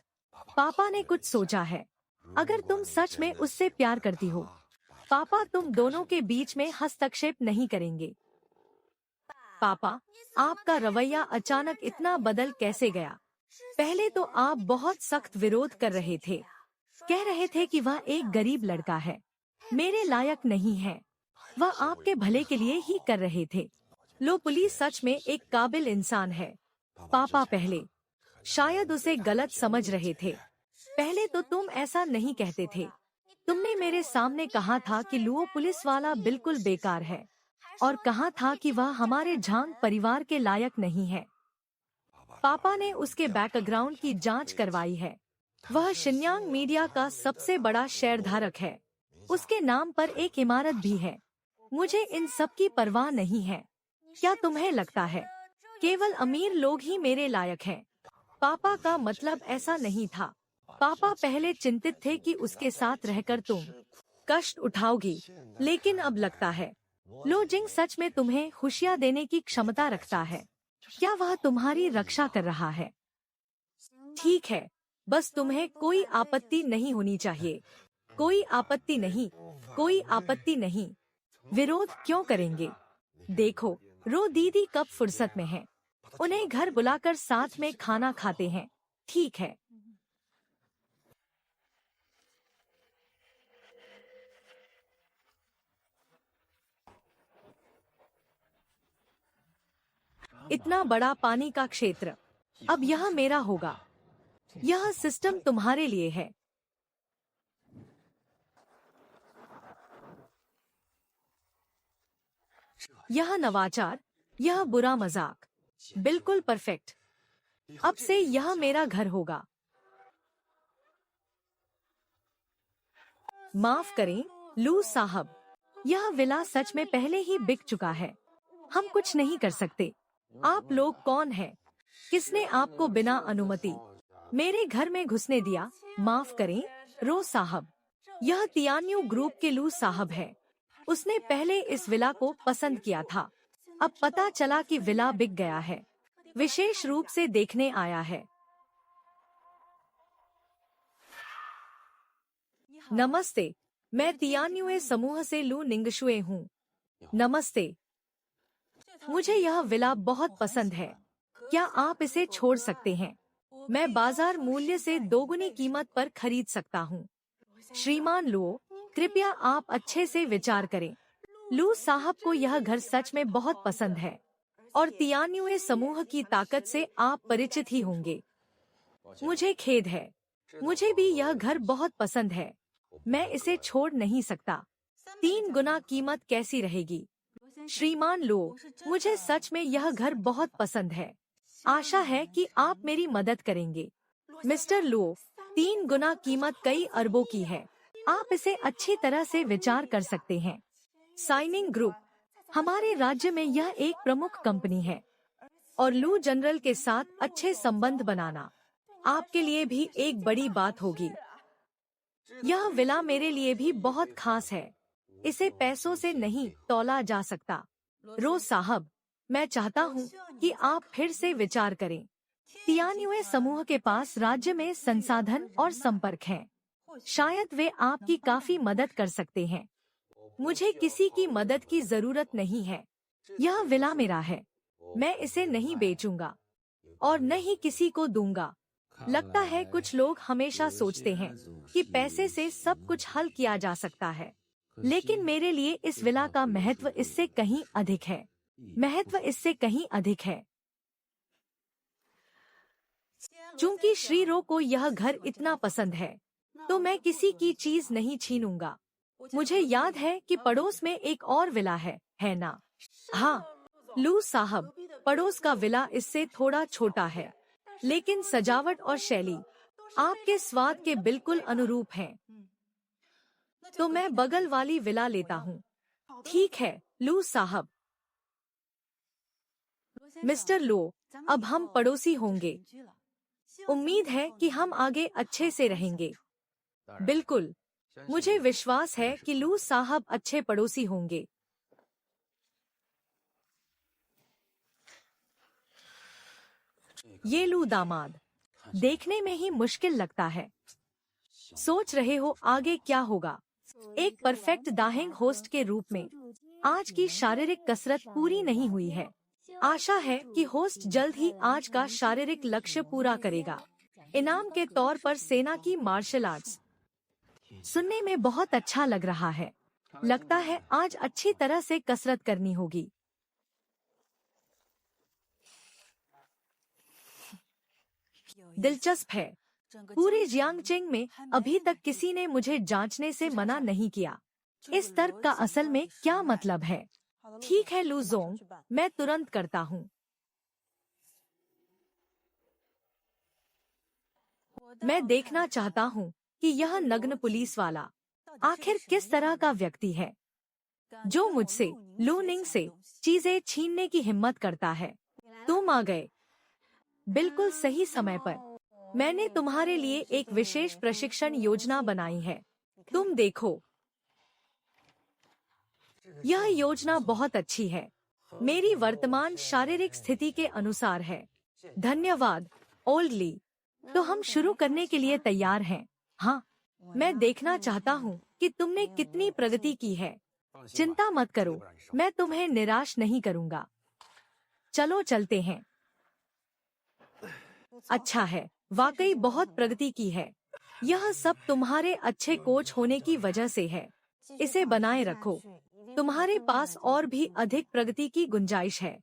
पापा ने कुछ सोचा है। अगर तुम सच में उससे प्यार करती हो, पापा तुम दोनों के बीच में हस्तक्षेप नहीं करेंगे। पापा, आपका रवैया अचानक इतना बदल कैसे गया? पहले तो आप बहुत सख्त विरोध कर रहे थे, कह रहे थे कि वह एक गरीब लड़का है, मेरे लायक नहीं है, वह आपके भले के लिए ही कर रहे थे। लो, पुलिस सच में एक काबिल इंसान है। पापा पहले शायद उसे गलत समझ रहे थे। पहले तो तुम ऐसा नहीं कहते थे। तुमने मेरे सामने कहा था कि लुओ पुलिस वाला बिल्कुल बेकार है, और कहा था कि वह हमारे झांग परिवार के लायक नहीं है। पापा ने उसके बैकग्राउंड की जांच करवाई है। वह शिन्यांग मीडिया का सबसे बड़ा शेयरधारक है। उसके नाम पर एक इमारत भी है। मुझे इन सब की परवाह नहीं है। क्या तुम्हें लगता है केवल अमीर लोग ही मेरे लायक हैं? पापा का मतलब ऐसा नहीं था। पापा पहले चिंतित थे कि उसके साथ रहकर तुम कष्ट उठाओगी, लेकिन अब लगता है लो जिंग सच में तुम्हें खुशियाँ देने की क्षमता रखता है। क्या वह तुम्हारी रक्षा कर रहा है? ठीक है, बस तुम्हें कोई आपत्ति नहीं होनी चाहिए। कोई आपत्ति नहीं, कोई आपत्ति नहीं। विरोध क्यों करेंगे? देखो, रो दीदी कब फुर्सत में है। उन्हें घर बुलाकर साथ में खाना खाते हैं, ठीक है? इतना बड़ा पानी का क्षेत्र, अब यह मेरा होगा। यह सिस्टम तुम्हारे लिए है। यह नवाचार, यह बुरा मजाक, बिल्कुल परफेक्ट। अब से यह मेरा घर होगा। माफ करें लू साहब, यह विला सच में पहले ही बिक चुका है। हम कुछ नहीं कर सकते। आप लोग कौन हैं? किसने आपको बिना अनुमति मेरे घर में घुसने दिया? माफ करें रो साहब, यह तियान्यू ग्रुप के लू साहब है। उसने पहले इस विला को पसंद किया था। अब पता चला कि विला बिक गया है। विशेष रूप से देखने आया है। नमस्ते, मैं तियान्युए समूह से लू निंगशुए हूँ। नमस्ते, मुझे यह विला बहुत पसंद है। क्या आप इसे छोड़ सकते हैं? मैं बाजार मूल्य से दोगुनी कीमत पर खरीद सकता हूँ। श्रीमान लुओ, कृपया आप अच्छे से विचार करें। लू साहब को यह घर सच में बहुत पसंद है, और तियान्युए समूह की ताकत से आप परिचित ही होंगे। मुझे खेद है, मुझे भी यह घर बहुत पसंद है। मैं इसे छोड़ नहीं सकता। 3 गुना कीमत कैसी रहेगी? श्रीमान लो, मुझे सच में यह घर बहुत पसंद है। आशा है कि आप मेरी मदद करेंगे। मिस्टर लो, 3 गुना कीमत कई अरबों की है। आप इसे अच्छी तरह से विचार कर सकते हैं। साइनिंग ग्रुप, हमारे राज्य में यह एक प्रमुख कंपनी है, और लू जनरल के साथ अच्छे संबंध बनाना आपके लिए भी एक बड़ी बात होगी। यह विला मेरे लिए भी बहुत खास है। इसे पैसों से नहीं तौला जा सकता। रो साहब, मैं चाहता हूँ कि आप फिर से विचार करें। तियान्युए समूह के पास राज्य में संसाधन और संपर्क हैं। शायद वे आपकी काफी मदद कर सकते हैं। मुझे किसी की मदद की जरूरत नहीं है। यह विला मेरा है। मैं इसे नहीं बेचूंगा, और न ही किसी को दूंगा। लगता है कुछ लोग हमेशा सोचते हैं कि पैसे से सब कुछ हल किया जा सकता है, लेकिन मेरे लिए इस विला का महत्व इससे कहीं अधिक है। महत्व इससे कहीं अधिक है। चूंकि श्री रो को यह घर इतना पसंद है, तो मैं किसी की चीज नहीं छीनूंगा। मुझे याद है कि पड़ोस में एक और विला है ना? हाँ लू साहब, पड़ोस का विला इससे थोड़ा छोटा है, लेकिन सजावट और शैली आपके स्वाद के बिल्कुल अनुरूप है। तो मैं बगल वाली विला लेता हूँ। ठीक है लू साहब। मिस्टर लो, अब हम पड़ोसी होंगे। उम्मीद है कि हम आगे अच्छे से रहेंगे। बिल्कुल। मुझे विश्वास है कि लू साहब अच्छे पड़ोसी होंगे। ये लू दामाद देखने में ही मुश्किल लगता है। सोच रहे हो आगे क्या होगा? एक परफेक्ट दाहिंग होस्ट के रूप में आज की शारीरिक कसरत पूरी नहीं हुई है। आशा है कि होस्ट जल्द ही आज का शारीरिक लक्ष्य पूरा करेगा। इनाम के तौर पर सेना की मार्शल आर्ट्स। सुनने में बहुत अच्छा लग रहा है। लगता है आज अच्छी तरह से कसरत करनी होगी। दिलचस्प है। पूरे जियांगचेंग में अभी तक किसी ने मुझे जांचने से मना नहीं किया। इस तर्क का असल में क्या मतलब है? ठीक है लू जोंग, मैं तुरंत करता हूँ। मैं देखना चाहता हूँ कि यह नग्न पुलिस वाला आखिर किस तरह का व्यक्ति है जो मुझसे लू निंग से चीजें छीनने की हिम्मत करता है। तुम आ गए बिल्कुल सही समय पर। मैंने तुम्हारे लिए एक विशेष प्रशिक्षण योजना बनाई है। तुम देखो, यह योजना बहुत अच्छी है। मेरी वर्तमान शारीरिक स्थिति के अनुसार है। धन्यवाद ओल्ड ली। तो हम शुरू करने के लिए तैयार हैं। हाँ, मैं देखना चाहता हूँ कि तुमने कितनी प्रगति की है। चिंता मत करो, मैं तुम्हें निराश नहीं करूँगा। चलो चलते हैं। अच्छा है, वाकई बहुत प्रगति की है। यह सब तुम्हारे अच्छे कोच होने की वजह से है। इसे बनाए रखो। तुम्हारे पास और भी अधिक प्रगति की गुंजाइश है।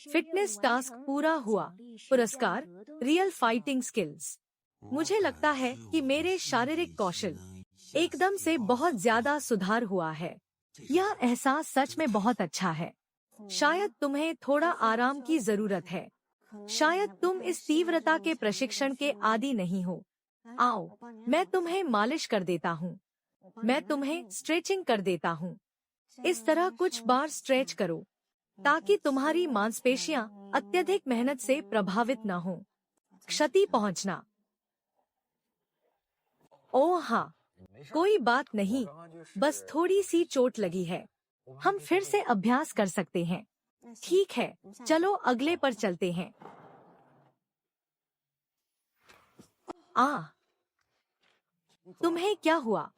फिटनेस टास्क पूरा हुआ। पुरस्कार रियल फाइटिंग स्किल्स। मुझे लगता है कि मेरे शारीरिक कौशल एकदम से बहुत ज्यादा सुधार हुआ है। यह एहसास सच में बहुत अच्छा है। शायद तुम्हें थोड़ा आराम की जरूरत है। शायद तुम इस तीव्रता के प्रशिक्षण के आदी नहीं हो। आओ, मैं तुम्हें मालिश कर देता हूँ। मैं तुम्हें स्ट्रेचिंग कर देता हूँ। इस तरह कुछ बार स्ट्रेच करो ताकि तुम्हारी मांसपेशियां अत्यधिक मेहनत से प्रभावित न हो। क्षति पहुंचना। ओह हाँ, कोई बात नहीं, बस थोड़ी सी चोट लगी है। हम फिर से अभ्यास कर सकते हैं। ठीक है, चलो अगले पर चलते हैं। तुम्हें क्या हुआ?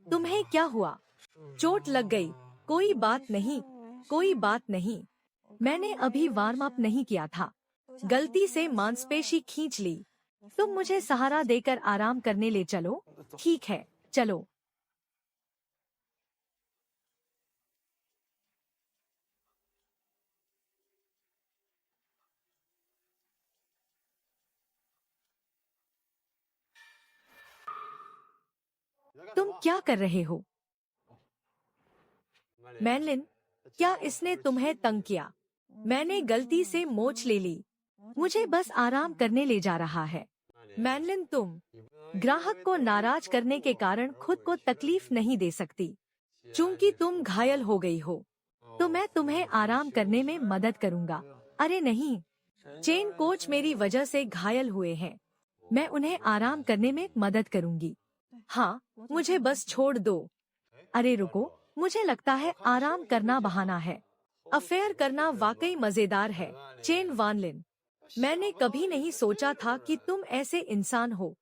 तुम्हें क्या हुआ? चोट लग गई? कोई बात नहीं, कोई बात नहीं। मैंने अभी वार्म अप नहीं किया था। गलती से मांसपेशी खींच ली। तुम मुझे सहारा देकर आराम करने ले चलो। ठीक है, चलो। तुम क्या कर रहे हो? मैनलिन, क्या इसने तुम्हें तंग किया? मैंने गलती से मोच ले ली। मुझे बस आराम करने ले जा रहा है। मैनलिन, तुम ग्राहक को नाराज करने के कारण खुद को तकलीफ नहीं दे सकती। चूंकि तुम घायल हो गई हो, तो मैं तुम्हें आराम करने में मदद करूंगा। अरे नहीं, चेन कोच मेरी वजह से घायल हुए हैं। मैं उन्हें आराम करने में मदद करूंगी। हाँ, मुझे बस छोड़ दो। अरे रुको, मुझे लगता है आराम करना बहाना है। अफेयर करना वाकई मजेदार है। चेन वानलिन, मैंने कभी नहीं सोचा था कि तुम ऐसे इंसान हो।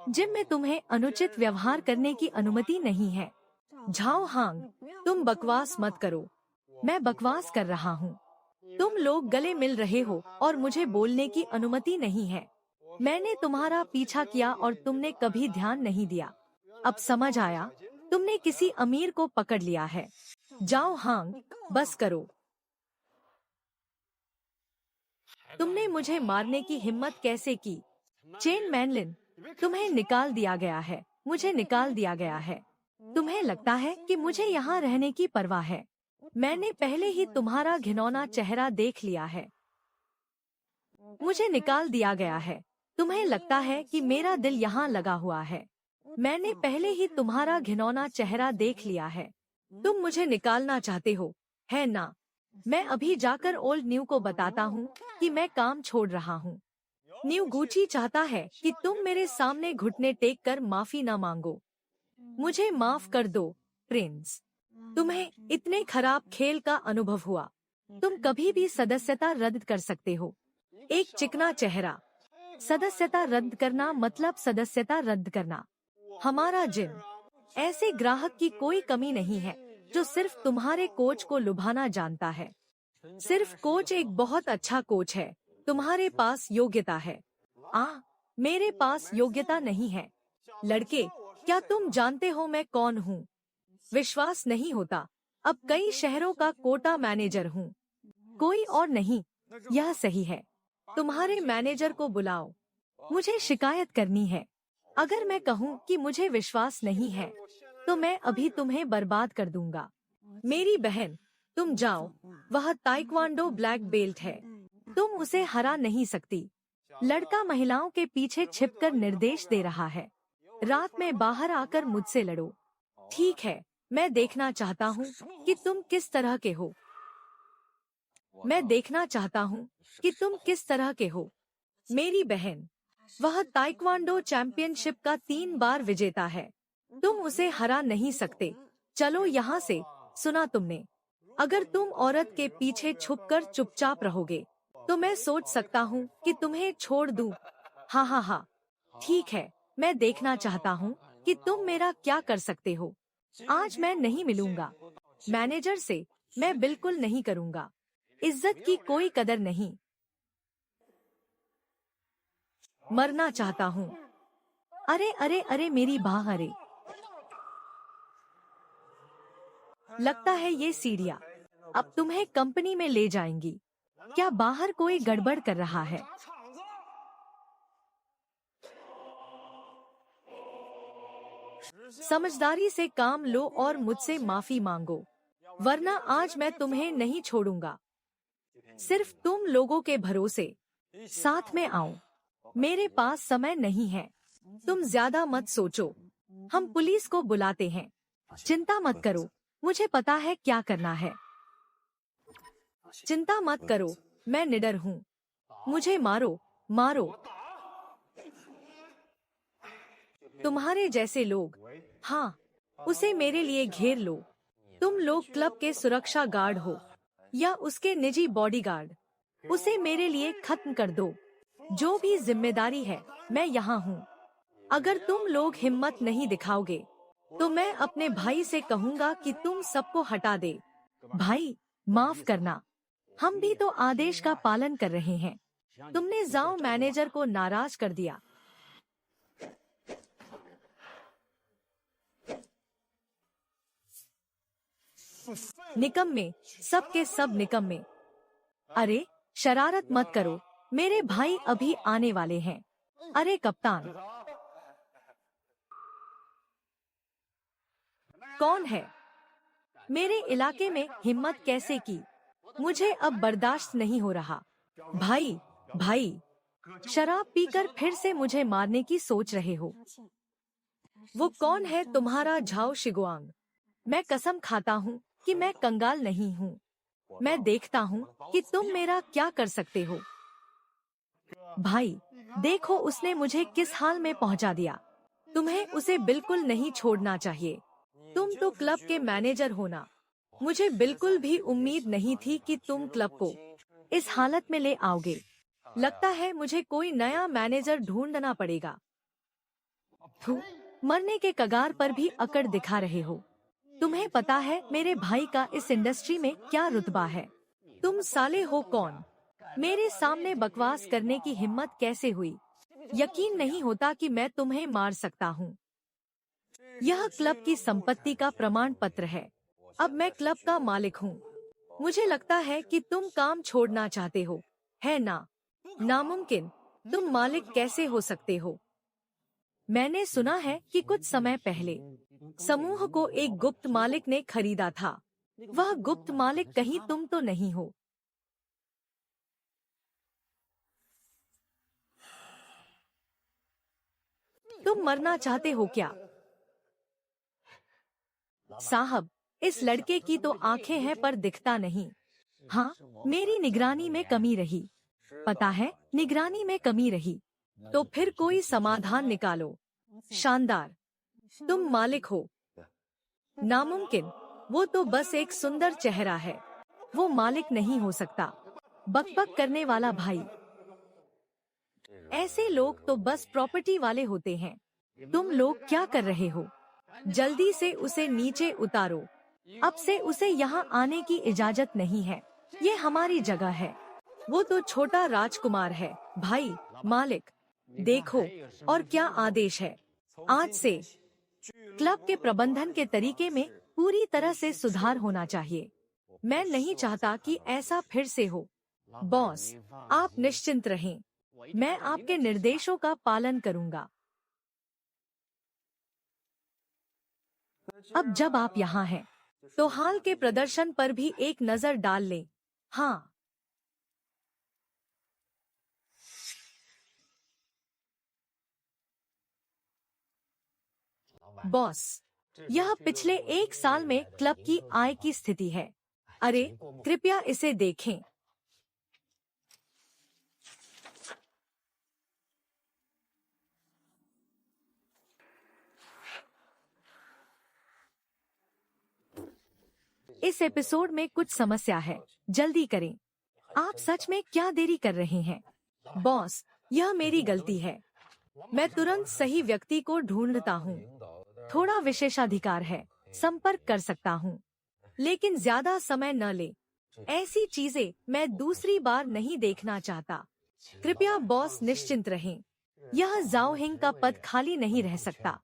जिम में तुम्हें अनुचित व्यवहार करने की अनुमति नहीं है। झाओ हांग, तुम बकवास मत करो। मैं बकवास कर रहा हूँ। तुम लोग गले मिल रहे हो और मुझे बोलने की अनुमति नहीं है। मैंने तुम्हारा पीछा किया और तुमने कभी ध्यान नहीं दिया। अब समझ आया, तुमने किसी अमीर को पकड़ लिया है। जाओ हांग, बस करो। तुमने मुझे मारने की हिम्मत कैसे की? चेन मैनलिन, तुम्हें निकाल दिया गया है। मुझे निकाल दिया गया है। तुम्हें लगता है कि मुझे यहाँ रहने की परवाह है? मैंने पहले ही तुम्हारा घिनौना चेहरा देख लिया है। मुझे निकाल दिया गया है। तुम्हें लगता है कि मेरा दिल यहाँ लगा हुआ है? मैंने पहले ही तुम्हारा घिनौना चेहरा देख लिया है। तुम मुझे निकालना चाहते हो, है ना? मैं अभी जाकर ओल्ड न्यू को बताता हूँ कि मैं काम छोड़ रहा हूँ। न्यू गुची चाहता है कि तुम मेरे सामने घुटने टेक कर माफी न मांगो। मुझे माफ कर दो प्रिंस। तुम्हें इतने खराब खेल का अनुभव हुआ। तुम कभी भी सदस्यता रद्द कर सकते हो। एक चिकना चेहरा। सदस्यता रद्द करना मतलब सदस्यता रद्द करना। हमारा जिम। ऐसे ग्राहक की कोई कमी नहीं है जो सिर्फ तुम्हारे कोच को लुभाना जानता है। सिर्फ कोच एक बहुत अच्छा कोच है। तुम्हारे पास योग्यता है। मेरे पास योग्यता नहीं है। लड़के, क्या तुम जानते हो मैं कौन हूँ? विश्वास नहीं होता। अब कई शहरों का कोटा मैनेजर हूँ। कोई और नहीं। यह सही है। तुम्हारे मैनेजर को बुलाओ। मुझे शिकायत करनी है। अगर मैं कहूँ कि मुझे विश्वास नहीं है तो मैं अभी तुम्हें बर्बाद कर दूंगा। मेरी बहन, तुम जाओ। वह ताइक्वांडो ब्लैक बेल्ट है। तुम उसे हरा नहीं सकती। लड़का महिलाओं के पीछे छिपकर निर्देश दे रहा है। रात में बाहर आकर मुझसे लड़ो। ठीक है, मैं देखना चाहता हूँ कि तुम किस तरह के हो। मैं देखना चाहता हूँ कि तुम किस तरह के हो। मेरी बहन, वह ताइक्वांडो चैंपियनशिप का 3 बार विजेता है। तुम उसे हरा नहीं सकते। चलो यहाँ से। सुना तुमने? अगर तुम औरत के पीछे छुपकर चुपचाप रहोगे तो मैं सोच सकता हूँ कि तुम्हें छोड़ दूँ। हाँ। ठीक है, मैं देखना चाहता हूँ कि तुम मेरा क्या कर सकते हो। आज मैं नहीं मिलूंगा मैनेजर से। मैं बिल्कुल नहीं करूँगा। इज्जत की कोई कदर नहीं। मरना चाहता हूँ। अरे मेरी बाह। अरे, लगता है ये सीढ़ियाँ अब तुम्हें कंपनी में ले जाएंगी। क्या बाहर कोई गड़बड़ कर रहा है? समझदारी से काम लो और मुझसे माफी मांगो, वरना आज मैं तुम्हें नहीं छोड़ूंगा। सिर्फ तुम लोगों के भरोसे साथ में आओ। मेरे पास समय नहीं है। तुम ज्यादा मत सोचो। हम पुलिस को बुलाते हैं। चिंता मत करो, मुझे पता है क्या करना है। चिंता मत करो, मैं निडर हूँ। मुझे मारो। तुम्हारे जैसे लोग। हाँ, उसे मेरे लिए घेर लो। तुम लोग क्लब के सुरक्षा गार्ड हो या उसके निजी बॉडीगार्ड। उसे मेरे लिए खत्म कर दो। जो भी जिम्मेदारी है, मैं यहाँ हूँ। अगर तुम लोग हिम्मत नहीं दिखाओगे तो मैं अपने भाई से कहूँगा कि तुम सबको हटा दे। भाई, माफ करना। हम भी तो आदेश का पालन कर रहे हैं। तुमने जाओ मैनेजर को नाराज कर दिया। निकम्मे, सब के सब निकम्मे। अरे, शरारत मत करो। मेरे भाई अभी आने वाले हैं। अरे कप्तान, कौन है? मेरे इलाके में हिम्मत कैसे की? मुझे अब बर्दाश्त नहीं हो रहा। भाई, शराब पीकर फिर से मुझे मारने की सोच रहे हो? वो कौन है तुम्हारा झाओ शिगुआंग? मैं कसम खाता हूँ कि मैं कंगाल नहीं हूँ। मैं देखता हूँ कि तुम मेरा क्या कर सकते हो। भाई, देखो उसने मुझे किस हाल में पहुँचा दिया। तुम्हें उसे बिल्कुल नहीं छोड़ना चाहिए। तुम तो क्लब के मैनेजर हो ना। मुझे बिल्कुल भी उम्मीद नहीं थी कि तुम क्लब को इस हालत में ले आओगे। लगता है मुझे कोई नया मैनेजर ढूंढना पड़ेगा। मरने के कगार पर भी अकड़ दिखा रहे हो। तुम्हें पता है मेरे भाई का इस इंडस्ट्री में क्या रुतबा है? तुम साले हो कौन? मेरे सामने बकवास करने की हिम्मत कैसे हुई? यकीन नहीं होता कि मैं तुम्हें मार सकता हूँ। यह क्लब की संपत्ति का प्रमाण पत्र है। अब मैं क्लब का मालिक हूँ। मुझे लगता है कि तुम काम छोड़ना चाहते हो, है ना? नामुमकिन। तुम मालिक कैसे हो सकते हो? मैंने सुना है कि कुछ समय पहले समूह को एक गुप्त मालिक ने खरीदा था। वह गुप्त मालिक कहीं तुम तो नहीं हो? तुम मरना चाहते हो क्या? साहब, इस लड़के की तो आंखें हैं पर दिखता नहीं। हाँ, मेरी निगरानी में कमी रही। पता है, निगरानी में कमी रही। तो फिर कोई समाधान निकालो। शानदार। तुम मालिक हो। नामुमकिन, वो तो बस एक सुंदर चेहरा है, वो मालिक नहीं हो सकता। बकबक करने वाला भाई। ऐसे लोग तो बस प्रॉपर्टी वाले होते हैं। तुम लोग क्या कर रहे हो? जल्दी से उसे नीचे उतारो। अब से उसे यहाँ आने की इजाजत नहीं है। ये हमारी जगह है। वो तो छोटा राजकुमार है। भाई, मालिक, देखो, और क्या आदेश है? आज से क्लब के प्रबंधन के तरीके में पूरी तरह से सुधार होना चाहिए। मैं नहीं चाहता कि ऐसा फिर से हो। बॉस, आप निश्चिंत रहें। मैं आपके निर्देशों का पालन करूंगा। अब जब आप यहाँ हैं, तो हाल के प्रदर्शन पर भी एक नजर डाल लें। हाँ, बॉस, यह पिछले एक साल में क्लब की आय की स्थिति है। अरे, कृपया इसे देखें। इस एपिसोड में कुछ समस्या है, जल्दी करें। आप सच में क्या देरी कर रहे हैं? बॉस, यह मेरी गलती है। मैं तुरंत सही व्यक्ति को ढूंढता हूँ। थोड़ा विशेषाधिकार है, संपर्क कर सकता हूँ, लेकिन ज्यादा समय न ले। ऐसी चीजें मैं दूसरी बार नहीं देखना चाहता। कृपया बॉस निश्चिंत रहें। यह जाओ हिंग का पद खाली नहीं रह सकता।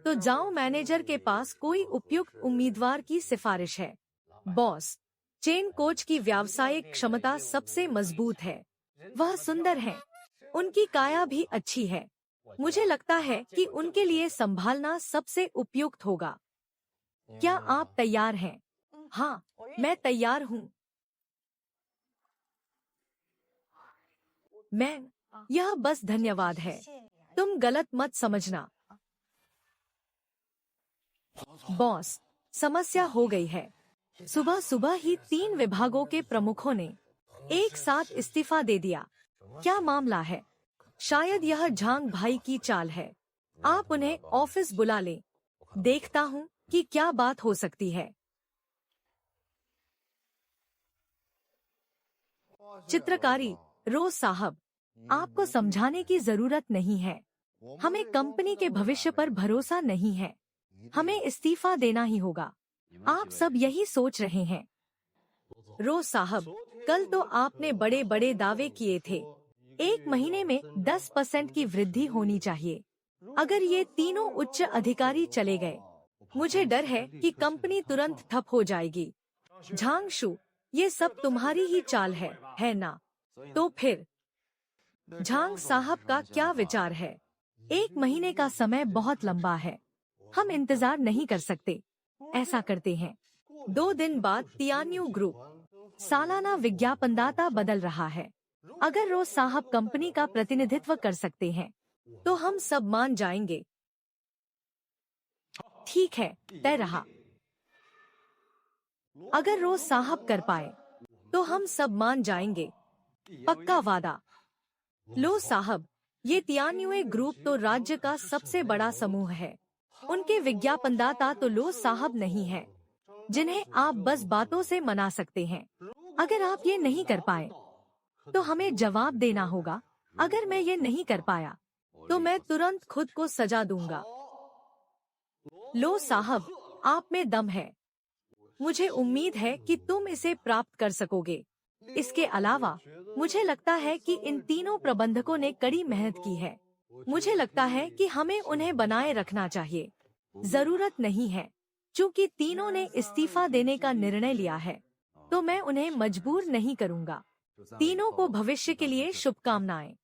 तो जाओ मैनेजर के पास कोई उपयुक्त उम्मीदवार की सिफारिश है। बॉस, चेन कोच की व्यावसायिक क्षमता सबसे मजबूत है। वह सुंदर है। उनकी काया भी अच्छी है। मुझे लगता है कि उनके लिए संभालना सबसे उपयुक्त होगा। क्या आप तैयार हैं? हाँ, मैं तैयार हूँ। यह बस धन्यवाद है। तुम गलत मत समझना। बॉस, समस्या हो गई है। सुबह सुबह ही 3 विभागों के प्रमुखों ने एक साथ इस्तीफा दे दिया। क्या मामला है? शायद यह झांग भाई की चाल है। आप उन्हें ऑफिस बुला लें। देखता हूँ कि क्या बात हो सकती है। चित्रकारी, रोज साहब, आपको समझाने की जरूरत नहीं है। हमें कंपनी के भविष्य पर भरोसा नहीं है। हमें इस्तीफा देना ही होगा। आप सब यही सोच रहे हैं। रोज साहब, कल तो आपने बड़े बड़े दावे किए थे। 1 महीने में 10% की वृद्धि होनी चाहिए। अगर ये तीनों उच्च अधिकारी चले गए, मुझे डर है कि कंपनी तुरंत ठप हो जाएगी। झांगशु, ये सब तुम्हारी ही चाल है ना? तो फिर झांग साहब का क्या विचार है? 1 महीने का समय बहुत लंबा है। हम इंतजार नहीं कर सकते। ऐसा करते हैं, 2 दिन बाद तियान्यू ग्रुप सालाना विज्ञापनदाता बदल रहा है। अगर रोज साहब कंपनी का प्रतिनिधित्व कर सकते हैं, तो हम सब मान जाएंगे। ठीक है, तय रहा। अगर रोज साहब कर पाए, तो हम सब मान जाएंगे। पक्का वादा। लो साहब, ये तियान्युए ग्रुप तो राज्य का सबसे बड़ा समूह है। उनके विज्ञापनदाता तो लो साहब नहीं है, जिन्हें आप बस बातों से मना सकते हैं। अगर आप ये नहीं कर पाए, तो हमें जवाब देना होगा। अगर मैं ये नहीं कर पाया, तो मैं तुरंत खुद को सजा दूंगा। लो साहब, आप में दम है। मुझे उम्मीद है कि तुम इसे प्राप्त कर सकोगे। इसके अलावा मुझे लगता है कि इन तीनों प्रबंधकों ने कड़ी मेहनत की है। मुझे लगता है कि हमें उन्हें बनाए रखना चाहिए। जरूरत नहीं है। चूंकि तीनों ने इस्तीफा देने का निर्णय लिया है, तो मैं उन्हें मजबूर नहीं करूंगा। तीनों को भविष्य के लिए शुभकामनाएं।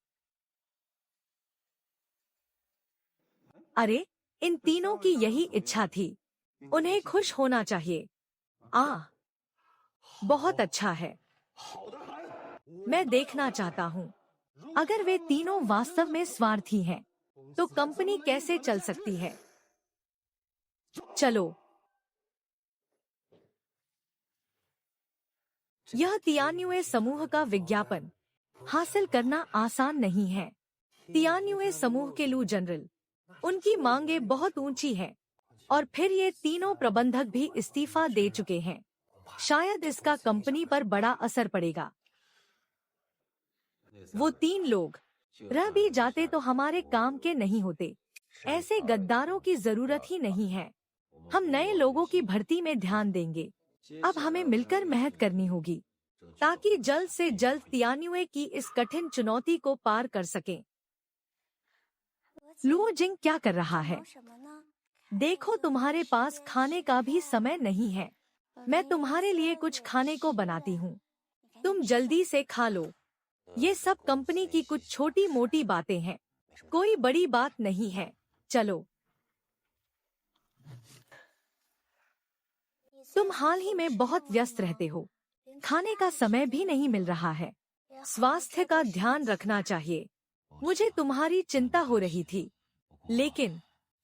अरे, इन तीनों की यही इच्छा थी। उन्हें खुश होना चाहिए। बहुत अच्छा है। मैं देखना चाहता हूँ। अगर वे तीनों वास्तव में स्वार्थी हैं, तो कंपनी कैसे चल सकती है? चलो। यह तियान्युए समूह का विज्ञापन हासिल करना आसान नहीं है। तियान्युए समूह के लू जनरल उनकी मांगें बहुत ऊंची हैं। और फिर ये तीनों प्रबंधक भी इस्तीफा दे चुके हैं। शायद इसका कंपनी पर बड़ा असर पड़ेगा। वो 3 लोग रह भी जाते तो हमारे काम के नहीं होते। ऐसे गद्दारों की जरूरत ही नहीं है। हम नए लोगों की भर्ती में ध्यान देंगे। अब हमें मिलकर मेहनत करनी होगी ताकि जल्द से जल्द तियान्युए की इस कठिन चुनौती को पार कर सकें। लुओ जिंग क्या कर रहा है? देखो, तुम्हारे पास खाने का भी समय नहीं है। मैं तुम्हारे लिए कुछ खाने को बनाती हूँ। तुम जल्दी से खा लो। ये सब कंपनी की कुछ छोटी मोटी बातें हैं, कोई बड़ी बात नहीं है। चलो। तुम हाल ही में बहुत व्यस्त रहते हो, खाने का समय भी नहीं मिल रहा है। स्वास्थ्य का ध्यान रखना चाहिए। मुझे तुम्हारी चिंता हो रही थी, लेकिन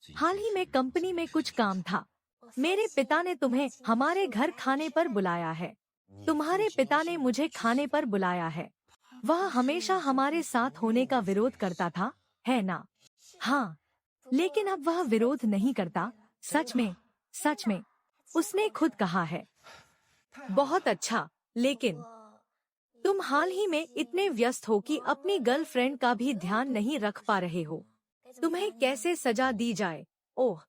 हाल ही में कंपनी में कुछ काम था। मेरे पिता ने तुम्हें हमारे घर खाने पर बुलाया है। तुम्हारे पिता ने मुझे खाने पर बुलाया है। वह हमेशा हमारे साथ होने का विरोध करता था, है ना? हाँ, लेकिन अब वह विरोध नहीं करता। सच में, सच में, उसने खुद कहा है। बहुत अच्छा, लेकिन तुम हाल ही में इतने व्यस्त हो कि अपनी गर्लफ्रेंड का भी ध्यान नहीं रख पा रहे हो। तुम्हें कैसे सजा दी जाए? ओह,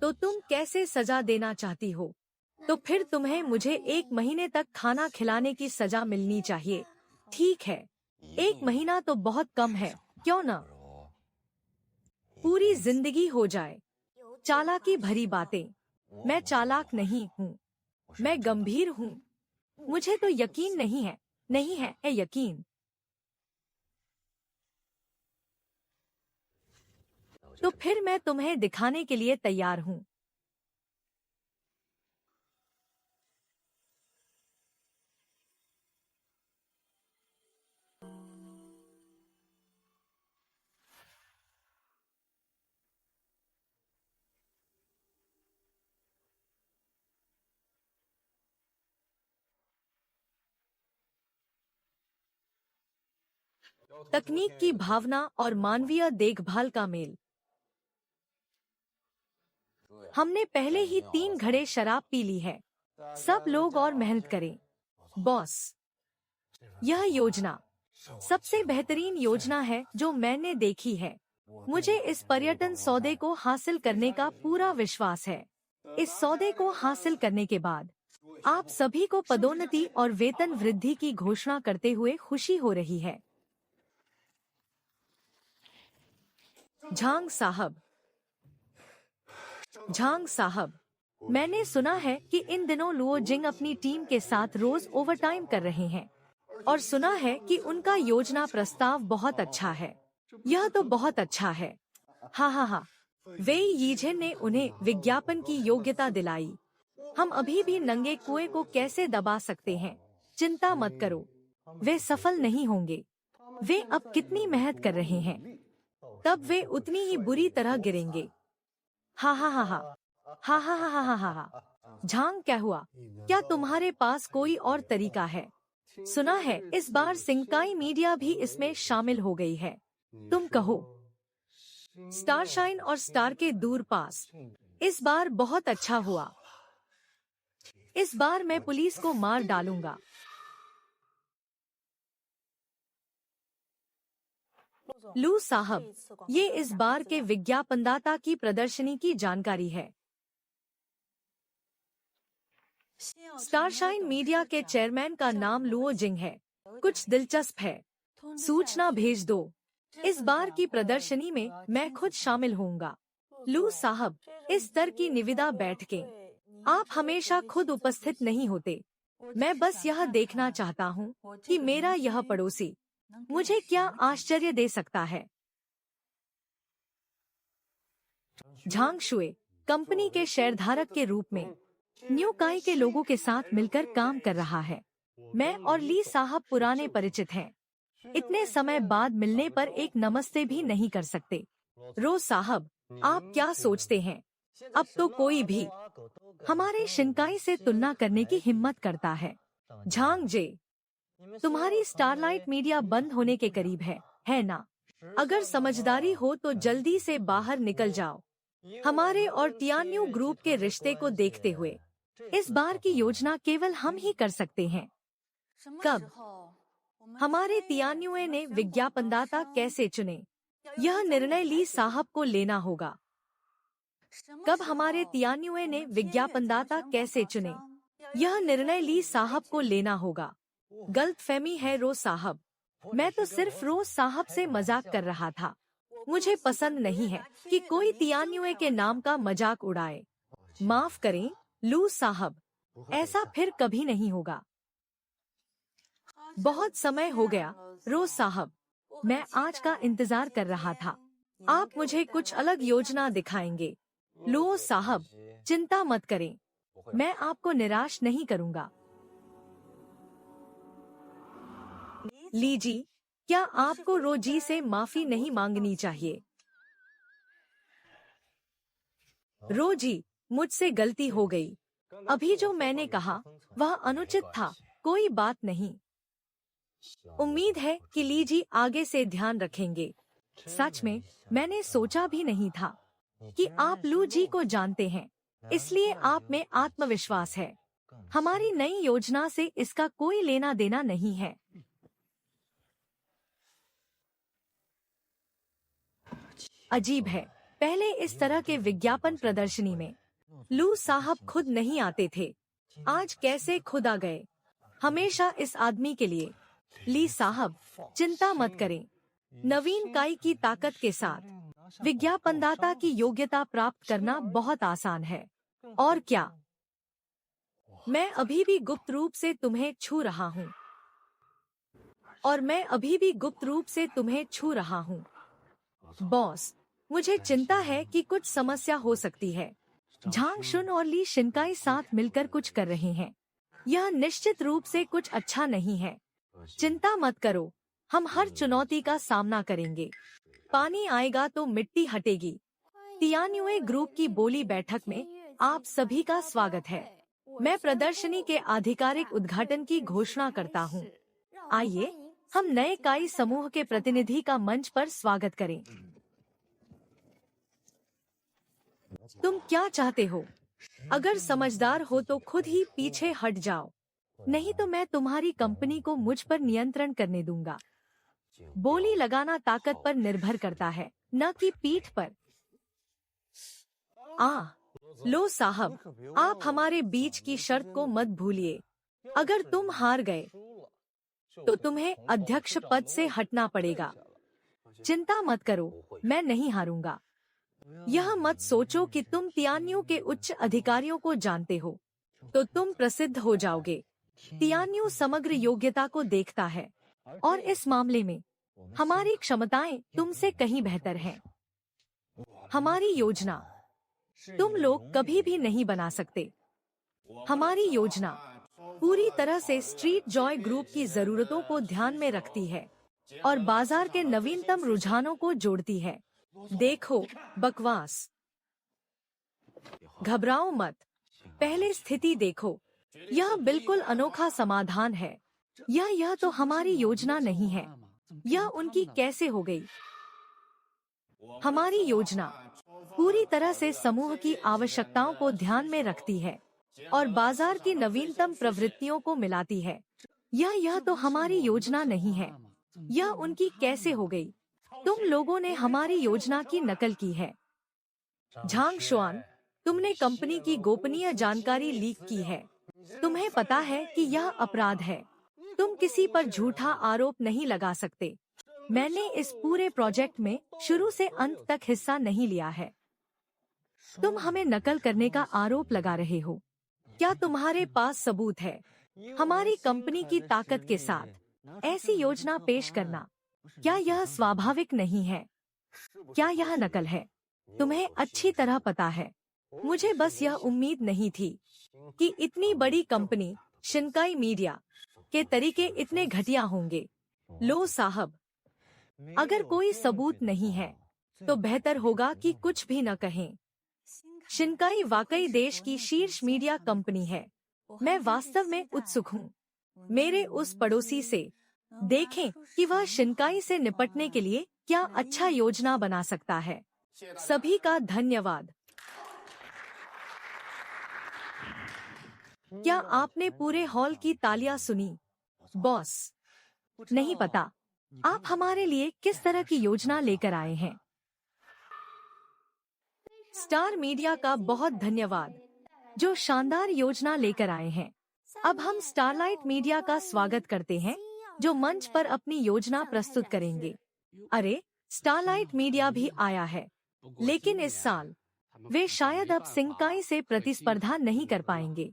तो तुम कैसे सजा देना चाहती हो? तो फिर तुम्हें मुझे 1 महीने तक खाना खिलाने की सजा मिलनी चाहिए। ठीक है, 1 महीना तो बहुत कम है, क्यों ना? पूरी जिंदगी हो जाए। चालाकी भरी बातें। मैं चालाक नहीं हूँ, मैं गंभीर हूँ। मुझे तो यकीन नहीं है। नहीं है यकीन। तो फिर मैं तुम्हें दिखाने के लिए तैयार हूँ। तकनीक की भावना और मानवीय देखभाल का मेल। हमने पहले ही 3 घड़े शराब पी ली है। सब लोग और मेहनत करें। बॉस, यह योजना सबसे बेहतरीन योजना है जो मैंने देखी है। मुझे इस पर्यटन सौदे को हासिल करने का पूरा विश्वास है। इस सौदे को हासिल करने के बाद आप सभी को पदोन्नति और वेतन वृद्धि की घोषणा करते हुए खुशी हो रही है। झांग साहब, मैंने सुना है कि इन दिनों लुओ जिंग अपनी टीम के साथ रोज ओवरटाइम कर रहे हैं और सुना है कि उनका योजना प्रस्ताव बहुत अच्छा है। यह तो बहुत अच्छा है। हाँ, वेई यीझेन ने उन्हें विज्ञापन की योग्यता दिलाई। हम अभी भी नंगे कुएं को कैसे दबा सकते हैं? चिंता मत करो, वे सफल नहीं होंगे। वे अब कितनी मेहनत कर रहे हैं, तब वे उतनी ही बुरी तरह गिरेंगे। हा। झांग, क्या हुआ? क्या तुम्हारे पास कोई और तरीका है? सुना है इस बार सिंकाई मीडिया भी इसमें शामिल हो गई है। तुम कहो। स्टारशाइन और स्टार के दूर पास। इस बार बहुत अच्छा हुआ। इस बार मैं पुलिस को मार डालूंगा। लू साहब, ये इस बार के विज्ञापनदाता की प्रदर्शनी की जानकारी है। स्टारशाइन मीडिया के चेयरमैन का नाम लुओ जिंग है। कुछ दिलचस्प है, सूचना भेज दो। इस बार की प्रदर्शनी में मैं खुद शामिल होऊंगा। लू साहब, इस स्तर की निविदा बैठकें आप हमेशा खुद उपस्थित नहीं होते। मैं बस यह देखना चाहता हूँ कि मेरा यह पड़ोसी मुझे क्या आश्चर्य दे सकता है। झांग शुए कंपनी के शेयरधारक के रूप में न्यू काई के लोगों के साथ मिलकर काम कर रहा है। मैं और ली साहब पुराने परिचित हैं। इतने समय बाद मिलने पर एक नमस्ते भी नहीं कर सकते। रो साहब, आप क्या सोचते हैं? अब तो कोई भी हमारे शिनकाई से तुलना करने की हिम्मत करता है। झांग जे, तुम्हारी स्टारलाइट मीडिया बंद होने के करीब है ना? अगर समझदारी हो तो जल्दी से बाहर निकल जाओ। हमारे और टियान्यू ग्रुप के रिश्ते को देखते हुए इस बार की योजना केवल हम ही कर सकते हैं। कब? हमारे तियान्युए ने विज्ञापनदाता कैसे चुने, यह निर्णय ली साहब को लेना होगा। कब हमारे तियान्युए ने विज्ञापनदाता कैसे चुने, यह निर्णय ली साहब को लेना होगा। गलतफहमी है रोज साहब, मैं तो सिर्फ रोज साहब से मजाक कर रहा था। मुझे पसंद नहीं है कि कोई तियान्युए के नाम का मजाक उड़ाए। माफ करें लू साहब, ऐसा फिर कभी नहीं होगा। बहुत समय हो गया रोज साहब, मैं आज का इंतजार कर रहा था। आप मुझे कुछ अलग योजना दिखाएंगे। लो साहब, चिंता मत करें, मैं आपको निराश नहीं करूंगा। लीजी, क्या आपको रोजी से माफी नहीं मांगनी चाहिए? रोजी, मुझसे गलती हो गई। अभी जो मैंने कहा वह अनुचित था, कोई बात नहीं। उम्मीद है कि लीजी आगे से ध्यान रखेंगे। सच में मैंने सोचा भी नहीं था कि आप लू जी को जानते हैं, इसलिए आप में आत्मविश्वास है। हमारी नई योजना से इसका कोई लेना देना नहीं है। अजीब है, पहले इस तरह के विज्ञापन प्रदर्शनी में लू साहब खुद नहीं आते थे, आज कैसे खुद आ गए। हमेशा इस आदमी के लिए। ली साहब, चिंता मत करें, नवीन काई की ताकत के साथ विज्ञापनदाता की योग्यता प्राप्त करना बहुत आसान है। और क्या, मैं अभी भी गुप्त रूप से तुम्हें छू रहा हूँ, और मैं अभी भी गुप्त रूप से तुम्हें छू रहा हूँ। बॉस, मुझे चिंता है कि कुछ समस्या हो सकती है। झांग शुन और ली शिनकाई साथ मिलकर कुछ कर रहे हैं, यह निश्चित रूप से कुछ अच्छा नहीं है। चिंता मत करो, हम हर चुनौती का सामना करेंगे। पानी आएगा तो मिट्टी हटेगी। तियान्युए ग्रुप की बोली बैठक में आप सभी का स्वागत है। मैं प्रदर्शनी के आधिकारिक उद्घाटन की घोषणा करता हूँ। आइए हम नए काई समूह के प्रतिनिधि का मंच पर स्वागत करें। तुम क्या चाहते हो? अगर समझदार हो तो खुद ही पीछे हट जाओ, नहीं तो मैं तुम्हारी कंपनी को मुझ पर नियंत्रण करने दूंगा। बोली लगाना ताकत पर निर्भर करता है, न कि पीठ पर। लो साहब, आप हमारे बीच की शर्त को मत भूलिए। अगर तुम हार गए तो तुम्हें अध्यक्ष पद से हटना पड़ेगा। चिंता मत करो, मैं नहीं हारूंगा। यह मत सोचो कि तुम तियान्यू के उच्च अधिकारियों को जानते हो तो तुम प्रसिद्ध हो जाओगे। तियान्यू समग्र योग्यता को देखता है, और इस मामले में हमारी क्षमताएं तुमसे कहीं बेहतर हैं। हमारी योजना तुम लोग कभी भी नहीं बना सकते। हमारी योजना पूरी तरह से स्ट्रीट जॉय ग्रुप की जरूरतों को ध्यान में रखती है और बाजार के नवीनतम रुझानों को जोड़ती है। देखो, बकवास। घबराओ मत, पहले स्थिति देखो। यह बिल्कुल अनोखा समाधान है। यह तो हमारी योजना नहीं है। यह उनकी कैसे हो गई? हमारी योजना पूरी तरह से समूह की आवश्यकताओं को ध्यान में रखती है और बाजार की नवीनतम प्रवृत्तियों को मिलाती है। यह तो हमारी योजना नहीं है। यह उनकी कैसे हो गई? तुम लोगों ने हमारी योजना की नकल की है। झांग शुआन, तुमने कंपनी की गोपनीय जानकारी लीक की है। तुम्हें पता है कि यह अपराध है। तुम किसी पर झूठा आरोप नहीं लगा सकते। मैंने इस पूरे प्रोजेक्ट में शुरू से अंत तक हिस्सा नहीं लिया है। तुम हमें नकल करने का आरोप लगा रहे हो। क्या तुम्हारे पास सबूत है? हमारी कंपनी की ताकत के साथ ऐसी योजना पेश करना, क्या यह स्वाभाविक नहीं है? क्या यह नकल है? तुम्हें अच्छी तरह पता है। मुझे बस यह उम्मीद नहीं थी कि इतनी बड़ी कंपनी शिनकाई मीडिया के तरीके इतने घटिया होंगे। लो साहब, अगर कोई सबूत नहीं है तो बेहतर होगा कि कुछ भी न कहें। शिनकाई वाकई देश की शीर्ष मीडिया कंपनी है। मैं वास्तव में उत्सुक हूँ मेरे उस पड़ोसी से देखें कि वह शिनकाई से निपटने के लिए क्या अच्छा योजना बना सकता है। सभी का धन्यवाद। क्या आपने पूरे हॉल की तालियां सुनी? बॉस, नहीं पता आप हमारे लिए किस तरह की योजना लेकर आए हैं। स्टार मीडिया का बहुत धन्यवाद जो शानदार योजना लेकर आए हैं। अब हम स्टारलाइट मीडिया का स्वागत करते हैं जो मंच पर अपनी योजना प्रस्तुत करेंगे। अरे, स्टारलाइट मीडिया भी आया है, लेकिन इस साल वे शायद अब सिंकाई से प्रतिस्पर्धा नहीं कर पाएंगे।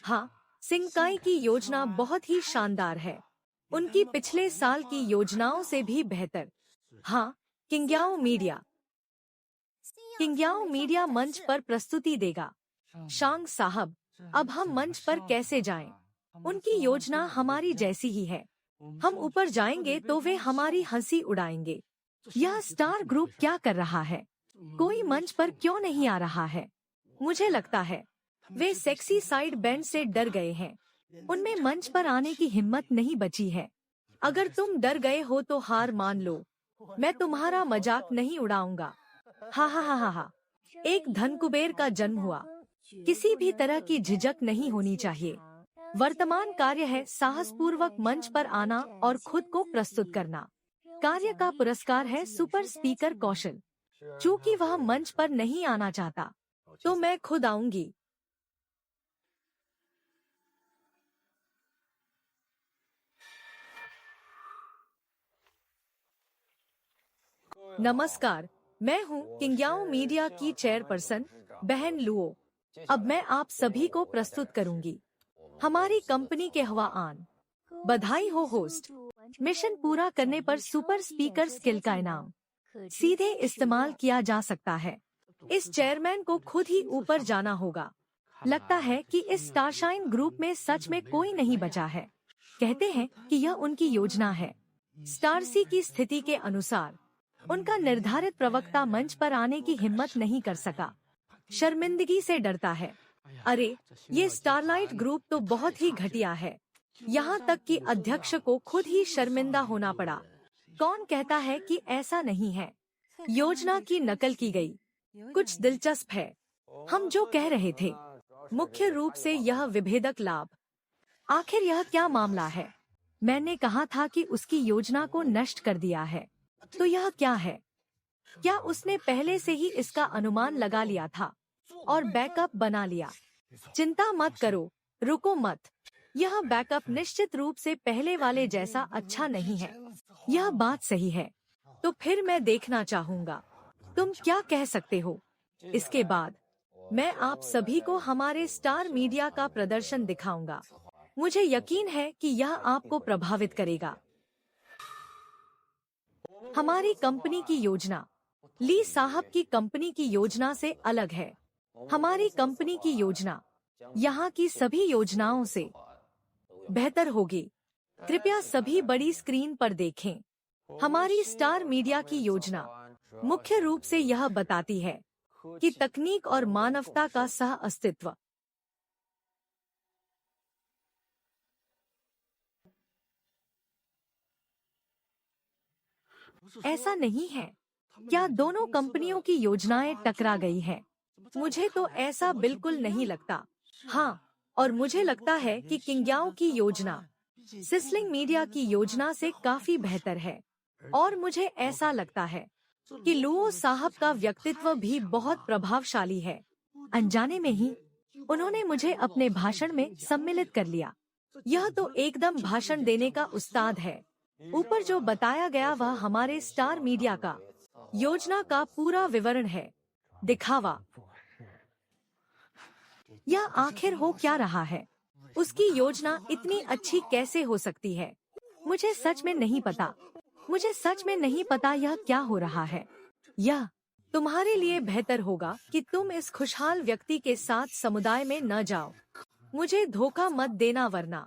हाँ, सिंकाई की योजना बहुत ही शानदार है, उनकी पिछले साल की योजनाओं से भी बेहतर। हाँ, किंग्याओ मीडिया मंच पर प्रस्तुति देगा। शांग साहब, अब हम मंच पर कैसे जाएं? उनकी योजना हमारी जैसी ही है। हम ऊपर जाएंगे तो वे हमारी हंसी उड़ाएंगे। यह स्टार ग्रुप क्या कर रहा है? कोई मंच पर क्यों नहीं आ रहा है? मुझे लगता है वे सेक्सी साइड बैंड से डर गए हैं। उनमें मंच पर आने की हिम्मत नहीं बची है। अगर तुम डर गए हो तो हार मान लो, मैं तुम्हारा मजाक नहीं उड़ाऊंगा। हा हा हा हा हा। एक धनकुबेर का जन्म हुआ। किसी भी तरह की झिझक नहीं होनी चाहिए। वर्तमान कार्य है साहसपूर्वक मंच पर आना और खुद को प्रस्तुत करना। कार्य का पुरस्कार है सुपर स्पीकर कौशल। चूंकि वह मंच पर नहीं आना चाहता, तो मैं खुद आऊंगी। नमस्कार, मैं हूँ किंग्याओ मीडिया की चेयरपर्सन बहन लुओ। अब मैं आप सभी को प्रस्तुत करूंगी हमारी कंपनी के हवाआन। बधाई हो होस्ट। मिशन पूरा करने पर सुपर स्पीकर स्किल का इनाम सीधे इस्तेमाल किया जा सकता है। इस चेयरमैन को खुद ही ऊपर जाना होगा। लगता है कि इस स्टारशाइन ग्रुप में सच में कोई नहीं बचा है। कहते हैं कि यह उनकी योजना है। स्टारसी की स्थिति के अनुसार उनका निर्धारित प्रवक्ता मंच पर आने की हिम्मत नहीं कर सका, शर्मिंदगी से डरता है। अरे, ये स्टारलाइट ग्रुप तो बहुत ही घटिया है। यहाँ तक कि अध्यक्ष को खुद ही शर्मिंदा होना पड़ा। कौन कहता है कि ऐसा नहीं है? योजना की नकल की गई। कुछ दिलचस्प है। हम जो कह रहे थे, मुख्य रूप से यह विभेदक लाभ। आखिर यह क्या मामला है? मैंने कहा था कि उसकी योजना को नष्ट कर दिया है। तो यह क्या है? क्या उसने पहले से ही इसका अनुमान लगा लिया था और बैकअप बना लिया? चिंता मत करो, रुको मत। यह बैकअप निश्चित रूप से पहले वाले जैसा अच्छा नहीं है। यह बात सही है। तो फिर मैं देखना चाहूँगा तुम क्या कह सकते हो। इसके बाद मैं आप सभी को हमारे स्टार मीडिया का प्रदर्शन दिखाऊंगा। मुझे यकीन है कि यह आपको प्रभावित करेगा। हमारी कंपनी की योजना ली साहब की कंपनी की योजना से अलग है। हमारी कंपनी की योजना यहाँ की सभी योजनाओं से बेहतर होगी। कृपया सभी बड़ी स्क्रीन पर देखें। हमारी स्टार मीडिया की योजना मुख्य रूप से यह बताती है कि तकनीक और मानवता का सह अस्तित्व। ऐसा नहीं है। क्या दोनों कंपनियों की योजनाएं टकरा गई हैं? मुझे तो ऐसा बिल्कुल नहीं लगता। हाँ, और मुझे लगता है कि किंग्याओ की योजना सिस्लिंग मीडिया की योजना से काफी बेहतर है। और मुझे ऐसा लगता है कि लुओ साहब का व्यक्तित्व भी बहुत प्रभावशाली है। अनजाने में ही उन्होंने मुझे अपने भाषण में सम्मिलित कर लिया। यह तो एकदम भाषण देने का उस्ताद है। ऊपर जो बताया गया वह हमारे स्टार मीडिया का योजना का पूरा विवरण है। दिखावा। यह आखिर हो क्या रहा है? उसकी योजना इतनी अच्छी कैसे हो सकती है? मुझे सच में नहीं पता। मुझे सच में नहीं पता यह क्या हो रहा है। यह तुम्हारे लिए बेहतर होगा कि तुम इस खुशहाल व्यक्ति के साथ समुदाय में न जाओ। मुझे धोखा मत देना वरना।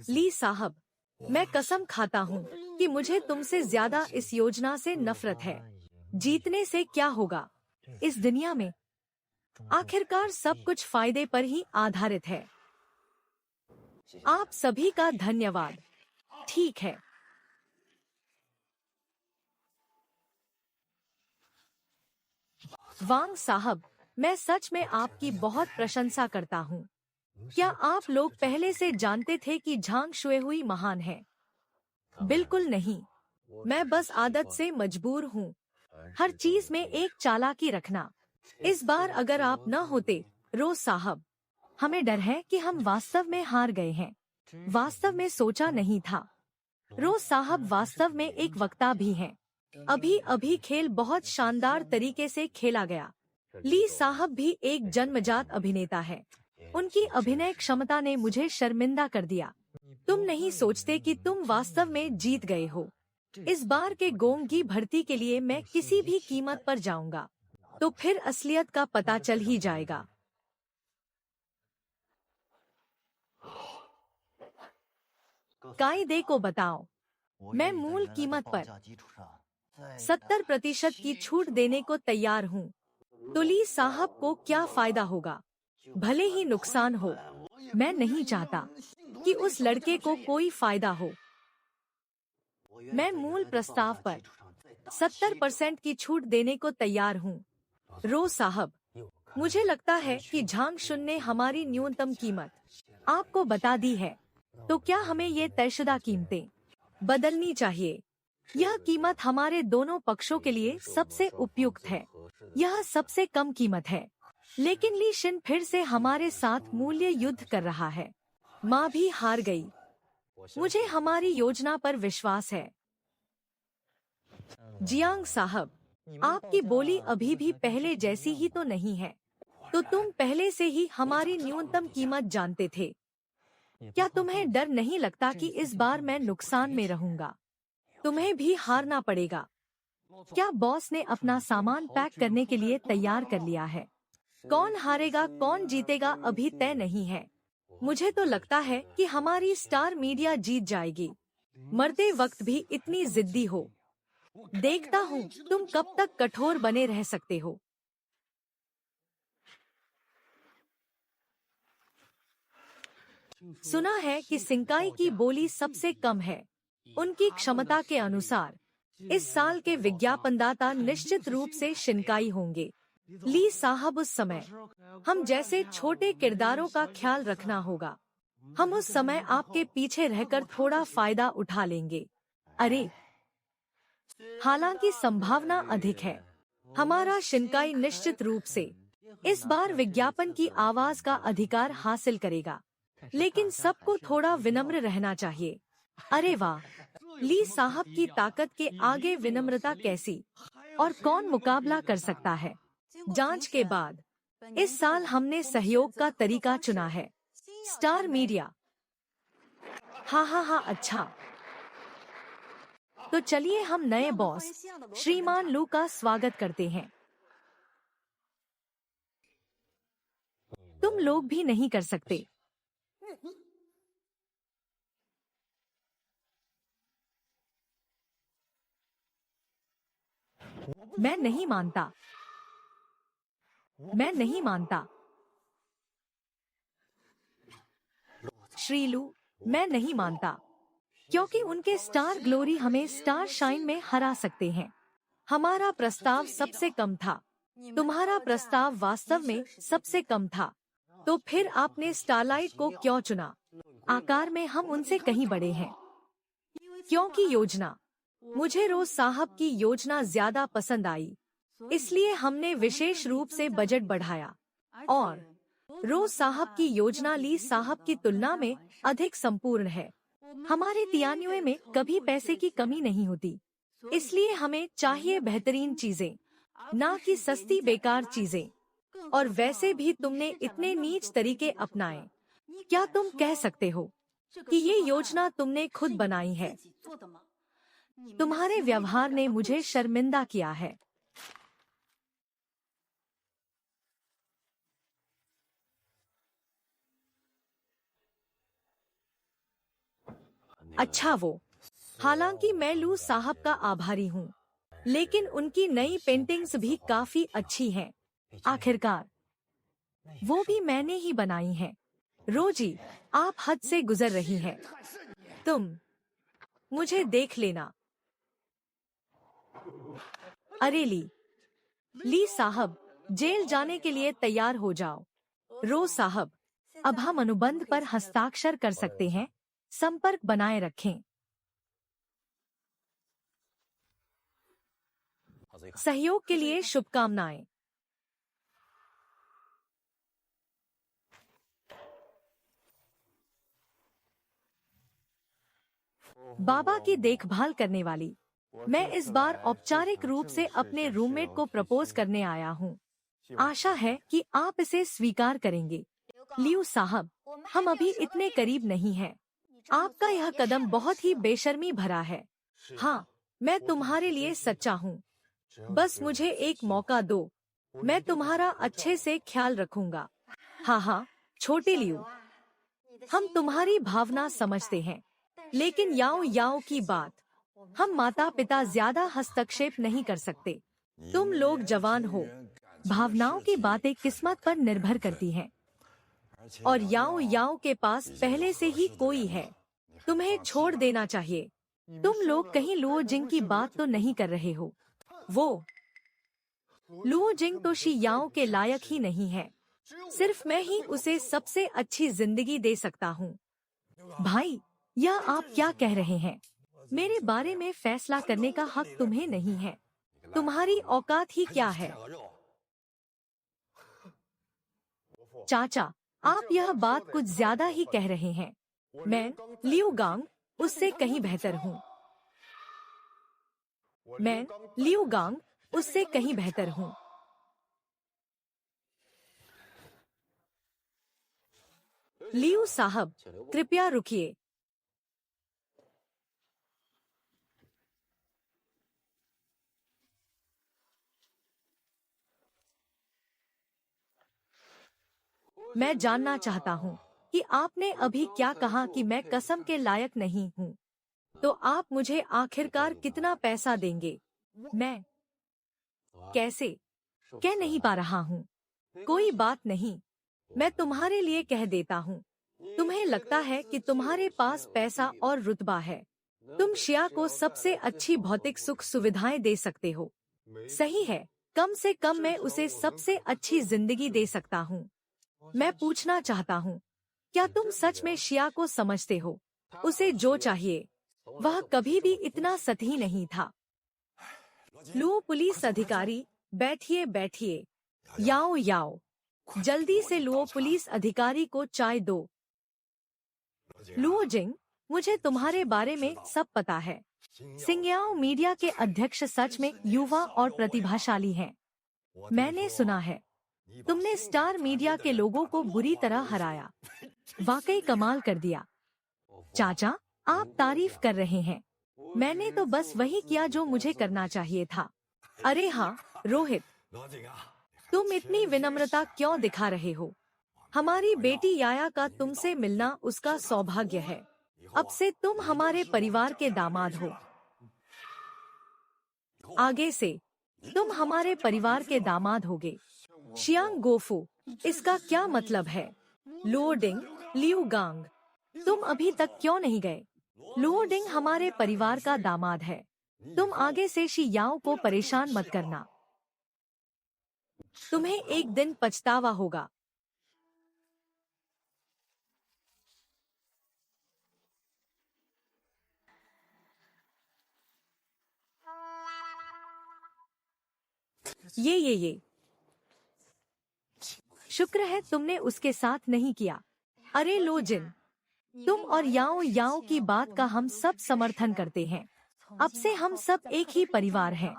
ली साहब, मैं कसम खाता हूँ कि मुझे तुमसे ज्यादा इस योजना से नफरत है। जीतने से क्या होगा इस दुनिया में? आखिरकार सब कुछ फायदे पर ही आधारित है। आप सभी का धन्यवाद। ठीक है। वांग साहब, मैं सच में आपकी बहुत प्रशंसा करता हूँ। क्या आप लोग पहले से जानते थे कि झांग शुएहुई महान है? बिल्कुल नहीं। मैं बस आदत से मजबूर हूँ। हर चीज में एक चालाकी रखना। इस बार अगर आप न होते, रोज साहब, हमें डर है कि हम वास्तव में हार गए हैं। वास्तव में सोचा नहीं था। रोज साहब वास्तव में एक वक्ता भी हैं। अभी अभी खेल बहुत शानदार तरीके से खेला गया। ली साहब भी एक जन्मजात अभिनेता है। उनकी अभिनय क्षमता ने मुझे शर्मिंदा कर दिया। तुम नहीं सोचते कि तुम वास्तव में जीत गए हो। इस बार के गोंग की भर्ती के लिए मैं किसी भी कीमत पर जाऊंगा। तो फिर असलियत का पता चल ही जाएगा। कायदे को बताओ। मैं मूल कीमत पर 70% की छूट देने को तैयार हूँ। तो ली साहब को क्या फायदा होगा? भले ही नुकसान हो, मैं नहीं चाहता कि उस लड़के को कोई फायदा हो। मैं मूल प्रस्ताव पर 70% की छूट देने को तैयार हूँ। रो साहब, मुझे लगता है कि झांग शुन ने हमारी न्यूनतम कीमत आपको बता दी है। तो क्या हमें ये तयशुदा कीमतें बदलनी चाहिए? यह कीमत हमारे दोनों पक्षों के लिए सबसे उपयुक्त है। यह सबसे कम कीमत है। लेकिन ली शिन फिर से हमारे साथ मूल्य युद्ध कर रहा है। माँ भी हार गई। मुझे हमारी योजना पर विश्वास है। जियांग साहब, आपकी बोली अभी भी पहले जैसी ही तो नहीं है। तो तुम पहले से ही हमारी न्यूनतम कीमत जानते थे। क्या तुम्हें डर नहीं लगता कि इस बार मैं नुकसान में रहूंगा? तुम्हें भी हारना पड़ेगा। क्या बॉस ने अपना सामान पैक करने के लिए तैयार कर लिया है? कौन हारेगा कौन जीतेगा अभी तय नहीं है। मुझे तो लगता है कि हमारी स्टार मीडिया जीत जाएगी। मरते वक्त भी इतनी जिद्दी हो। देखता हूँ तुम कब तक कठोर बने रह सकते हो। सुना है कि सिंकाई की बोली सबसे कम है। उनकी क्षमता के अनुसार इस साल के विज्ञापनदाता निश्चित रूप से शिनकाई होंगे। ली साहब, उस समय हम जैसे छोटे किरदारों का ख्याल रखना होगा। हम उस समय आपके पीछे रहकर थोड़ा फायदा उठा लेंगे। अरे, हालांकि संभावना अधिक है। हमारा शिनकाई निश्चित रूप से इस बार विज्ञापन की आवाज का अधिकार हासिल करेगा। लेकिन सबको थोड़ा विनम्र रहना चाहिए। अरे वाह, ली साहब की ताकत के आगे विनम्रता कैसी? और कौन मुकाबला कर सकता है? जांच के बाद इस साल हमने सहयोग का तरीका चुना है। Star media. हाँ, अच्छा। तो चलिए हम नए बॉस श्रीमान लू का स्वागत करते हैं। तुम लोग भी नहीं कर सकते। मैं नहीं मानता। मैं नहीं मानता। श्रीलू, मैं नहीं मानता। क्योंकि उनके स्टार ग्लोरी हमें स्टार शाइन में हरा सकते हैं। हमारा प्रस्ताव सबसे कम था। तुम्हारा प्रस्ताव वास्तव में सबसे कम था। तो फिर आपने स्टारलाइट को क्यों चुना? आकार में हम उनसे कहीं बड़े हैं। क्योंकि योजना। मुझे रोज साहब की योजना ज्यादा पसंद आई। इसलिए हमने विशेष रूप से बजट बढ़ाया। और रोज साहब की योजना ली साहब की तुलना में अधिक संपूर्ण है। हमारे तियान्युए में कभी पैसे की कमी नहीं होती। इसलिए हमें चाहिए बेहतरीन चीजें, ना कि सस्ती बेकार चीजें। और वैसे भी तुमने इतने नीच तरीके अपनाए। क्या तुम कह सकते हो कि ये योजना तुमने खुद बनाई है? तुम्हारे व्यवहार ने मुझे शर्मिंदा किया है। अच्छा हालांकि मैं लू साहब का आभारी हूँ, लेकिन उनकी नई पेंटिंग्स भी काफी अच्छी हैं। आखिरकार वो भी मैंने ही बनाई हैं। रोजी, आप हद से गुजर रही हैं। तुम मुझे देख लेना। अरे ली साहब, जेल जाने के लिए तैयार हो जाओ। रो साहब, अब हम अनुबंध पर हस्ताक्षर कर सकते हैं। संपर्क बनाए रखें। सहयोग के लिए शुभकामनाएं। बाबा की देखभाल करने वाली। मैं इस बार औपचारिक रूप से अपने रूममेट को प्रपोज करने आया हूँ। आशा है कि आप इसे स्वीकार करेंगे। लियू साहब, हम अभी इतने करीब नहीं हैं। आपका यह कदम बहुत ही बेशर्मी भरा है। हाँ, मैं तुम्हारे लिए सच्चा हूँ। बस मुझे एक मौका दो। मैं तुम्हारा अच्छे से ख्याल रखूंगा। हाँ, छोटे लियू, हम तुम्हारी भावना समझते हैं, लेकिन याओ याओ की बात, हम माता पिता ज्यादा हस्तक्षेप नहीं कर सकते। तुम लोग जवान हो। भावनाओं की बातें किस्मत पर निर्भर करती हैं। और याओ याओ के पास पहले से ही कोई है। तुम्हें छोड़ देना चाहिए। तुम लोग कहीं लुओ जिंग की बात तो नहीं कर रहे हो? वो लुओ जिंग तो शी याओ के लायक ही नहीं है। सिर्फ मैं ही उसे सबसे अच्छी जिंदगी दे सकता हूँ। भाई, यह आप क्या कह रहे हैं? मेरे बारे में फैसला करने का हक तुम्हें नहीं है। तुम्हारी औकात ही क्या है? चाचा, आप यह बात कुछ ज्यादा ही कह रहे हैं। मैं लियू गांग उससे कहीं बेहतर हूँ। मैं लियू गांग उससे कहीं बेहतर हूँ। लियू साहब, कृपया रुकिए। मैं जानना चाहता हूँ कि आपने अभी क्या कहा कि मैं कसम के लायक नहीं हूँ। तो आप मुझे आखिरकार कितना पैसा देंगे? मैं कैसे कह नहीं पा रहा हूँ। कोई बात नहीं, मैं तुम्हारे लिए कह देता हूँ। तुम्हें लगता है कि तुम्हारे पास पैसा और रुतबा है। तुम शिया को सबसे अच्छी भौतिक सुख सुविधाएं दे सकते हो। सही है, कम से कम मैं उसे सबसे अच्छी जिंदगी दे सकता हूँ। मैं पूछना चाहता हूँ, क्या तुम सच में शिया को समझते हो? उसे जो चाहिए वह कभी भी इतना सतही नहीं था। लुओ पुलिस अधिकारी, बैठिए बैठिए। याओ याओ, जल्दी से लुओ पुलिस अधिकारी को चाय दो। लुओ जिंग, मुझे तुम्हारे बारे में सब पता है। सिंग्याओ मीडिया के अध्यक्ष सच में युवा और प्रतिभाशाली हैं। मैंने सुना है तुमने स्टार मीडिया के लोगों को बुरी तरह हराया। वाकई कमाल कर दिया। चाचा, आप तारीफ कर रहे हैं। मैंने तो बस वही किया जो मुझे करना चाहिए था। अरे हाँ रोहित, तुम इतनी विनम्रता क्यों दिखा रहे हो? हमारी बेटी याया का तुमसे मिलना उसका सौभाग्य है। अब से तुम हमारे परिवार के दामाद हो। आगे से तुम हमारे परिवार के दामाद होगे। शियांग गोफू, इसका क्या मतलब है? लुओडिंग, लियू गांग, तुम अभी तक क्यों नहीं गए? लुओडिंग हमारे परिवार का दामाद है। तुम आगे से शी याओ को परेशान मत करना। तुम्हें एक दिन पछतावा होगा। ये शुक्र है तुमने उसके साथ नहीं किया। अरे लो जिन, तुम और याओ याओ की बात का हम सब समर्थन करते हैं। अब से हम सब एक ही परिवार हैं।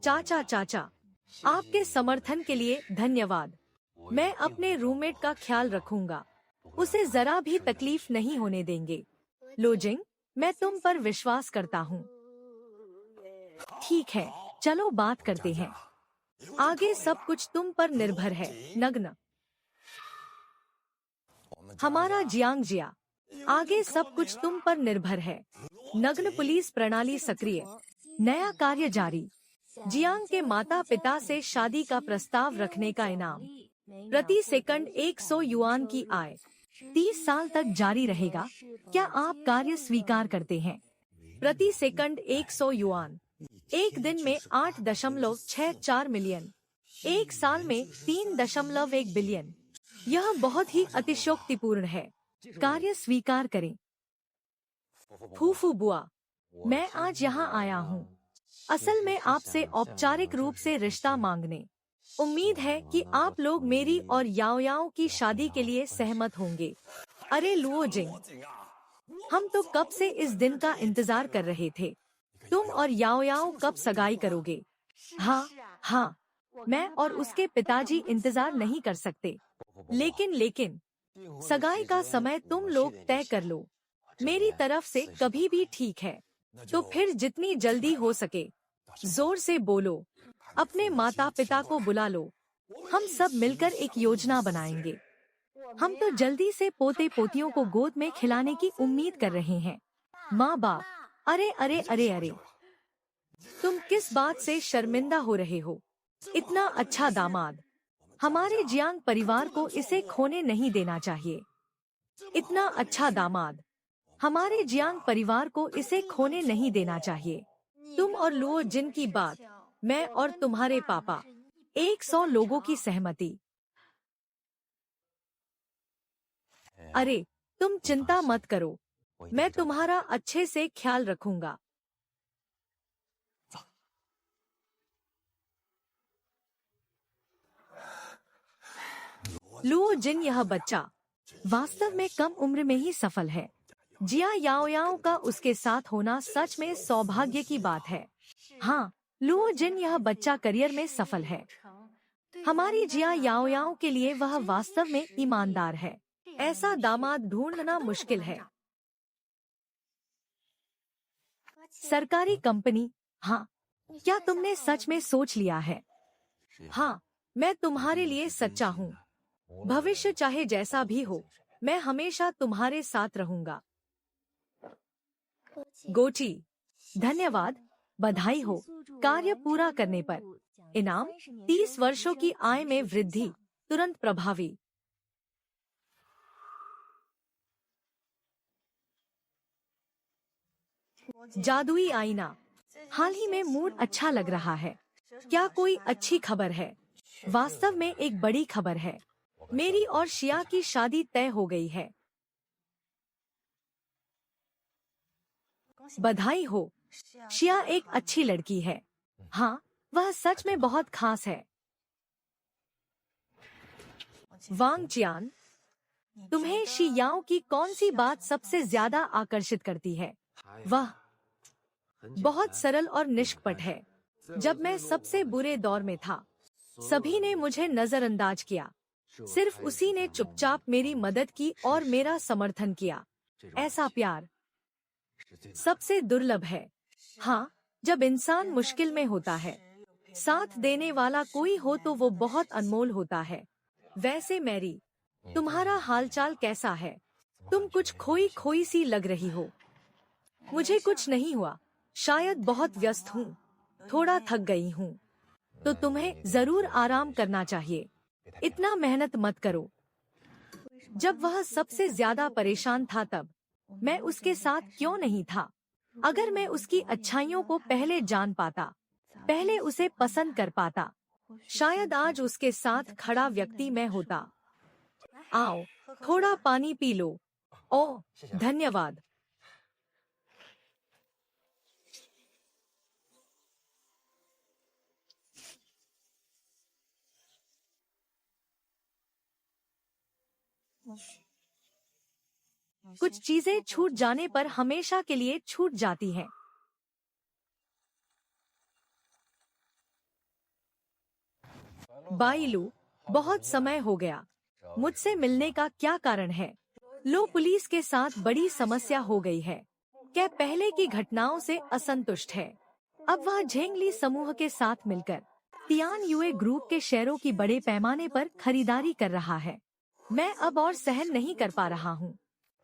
चाचा चाचा, आपके समर्थन के लिए धन्यवाद। मैं अपने रूममेट का ख्याल रखूंगा। उसे जरा भी तकलीफ नहीं होने देंगे। लोजिंग, मैं तुम पर विश्वास करता हूँ। ठीक है, चलो बात करते हैं। आगे सब कुछ तुम पर निर्भर है। नग्न हमारा जियांग जिया, आगे सब कुछ तुम पर निर्भर है। नग्न पुलिस प्रणाली सक्रिय। नया कार्य जारी। जियांग के माता पिता से शादी का प्रस्ताव रखने का इनाम। प्रति सेकंड 100 युआन की आय 30 साल तक जारी रहेगा। क्या आप कार्य स्वीकार करते हैं? प्रति सेकंड 100 युआन, एक दिन में 8.64 मिलियन, एक साल में 3.1 बिलियन। यह बहुत ही अतिशयोक्तिपूर्ण है। कार्य स्वीकार करें। फूफू बुआ, मैं आज यहाँ आया हूँ असल में आपसे औपचारिक रूप से रिश्ता मांगने। उम्मीद है कि आप लोग मेरी और याओ याओ की शादी के लिए सहमत होंगे। अरे लुओ जिंग, हम तो कब से इस दिन का इंतजार कर रहे थे। तुम और याओ याओ कब सगाई करोगे? हाँ, मैं और उसके पिताजी इंतजार नहीं कर सकते। लेकिन सगाई का समय तुम लोग तय कर लो। मेरी तरफ से कभी भी ठीक है। तो फिर जितनी जल्दी हो सके। जोर से बोलो। अपने माता पिता को बुला लो। हम सब मिलकर एक योजना बनाएंगे। हम तो जल्दी से पोते पोतियों को गोद में खिलाने की उम्मीद कर रहे हैं। माँ बाप, अरे, तुम किस बात से शर्मिंदा हो रहे हो? इतना अच्छा दामाद, हमारे जियांग परिवार को इसे खोने नहीं देना चाहिए। इतना अच्छा दामाद, हमारे जियांग परिवार को इसे खोने नहीं देना चाहिए। तुम और लुओ जिन की बात, मैं और तुम्हारे पापा, 100 लोगों की सहमति। अरे, तुम चिंता मत करो, मैं तुम्हारा अच्छे से ख्याल रखूंगा। लुओ जिन, यह बच्चा वास्तव में कम उम्र में ही सफल है। जिया याओ याओ का उसके साथ होना सच में सौभाग्य की बात है। हाँ, लुओ जिन, यह बच्चा करियर में सफल है। हमारी जिया याओ याओ के लिए वह वास्तव में ईमानदार है। ऐसा दामाद ढूंढना मुश्किल है। सरकारी कंपनी, हाँ, क्या तुमने सच में सोच लिया है? हाँ, मैं तुम्हारे लिए सच्चा हूँ। भविष्य चाहे जैसा भी हो, मैं हमेशा तुम्हारे साथ रहूंगा। गोची, धन्यवाद, बधाई हो कार्य पूरा करने पर। इनाम 30 वर्षों की आय में वृद्धि, तुरंत प्रभावी। जादुई आईना, हाल ही में मूड अच्छा लग रहा है। क्या कोई अच्छी खबर है? वास्तव में एक बड़ी खबर है। मेरी और शिया की शादी तय हो गई है। बधाई हो, शिया एक अच्छी लड़की है। हाँ, वह सच में बहुत खास है। वांग चियान, तुम्हें शी याओ की कौन सी बात सबसे ज्यादा आकर्षित करती है? वह बहुत सरल और निष्कपट है। जब मैं सबसे बुरे दौर में था, सभी ने मुझे नजरअंदाज किया। सिर्फ उसी ने चुपचाप मेरी मदद की और मेरा समर्थन किया। ऐसा प्यार सबसे दुर्लभ है। हाँ, जब इंसान मुश्किल में होता है, साथ देने वाला कोई हो तो वो बहुत अनमोल होता है। वैसे मैरी, तुम्हारा हालचाल कैसा है? तुम कुछ खोई खोई सी लग रही हो। मुझे कुछ नहीं हुआ, शायद बहुत व्यस्त हूँ, थोड़ा थक गई हूँ। तो तुम्हें जरूर आराम करना चाहिए। इतना मेहनत मत करो। जब वह सबसे ज्यादा परेशान था तब मैं उसके साथ क्यों नहीं था? अगर मैं उसकी अच्छाइयों को पहले जान पाता, पहले उसे पसंद कर पाता, शायद आज उसके साथ खड़ा व्यक्ति मैं होता। आओ, थोड़ा पानी पी लो। ओह, धन्यवाद। कुछ चीजें छूट जाने पर हमेशा के लिए छूट जाती हैं। बाइलू, बहुत समय हो गया। मुझसे मिलने का क्या कारण है? लो, पुलिस के साथ बड़ी समस्या हो गई है। क्या पहले की घटनाओं से असंतुष्ट है। अब वह झेंगली समूह के साथ मिलकर तियान युए ग्रुप के शेयरों की बड़े पैमाने पर खरीदारी कर रहा है। मैं अब और सहन नहीं कर पा रहा हूँ।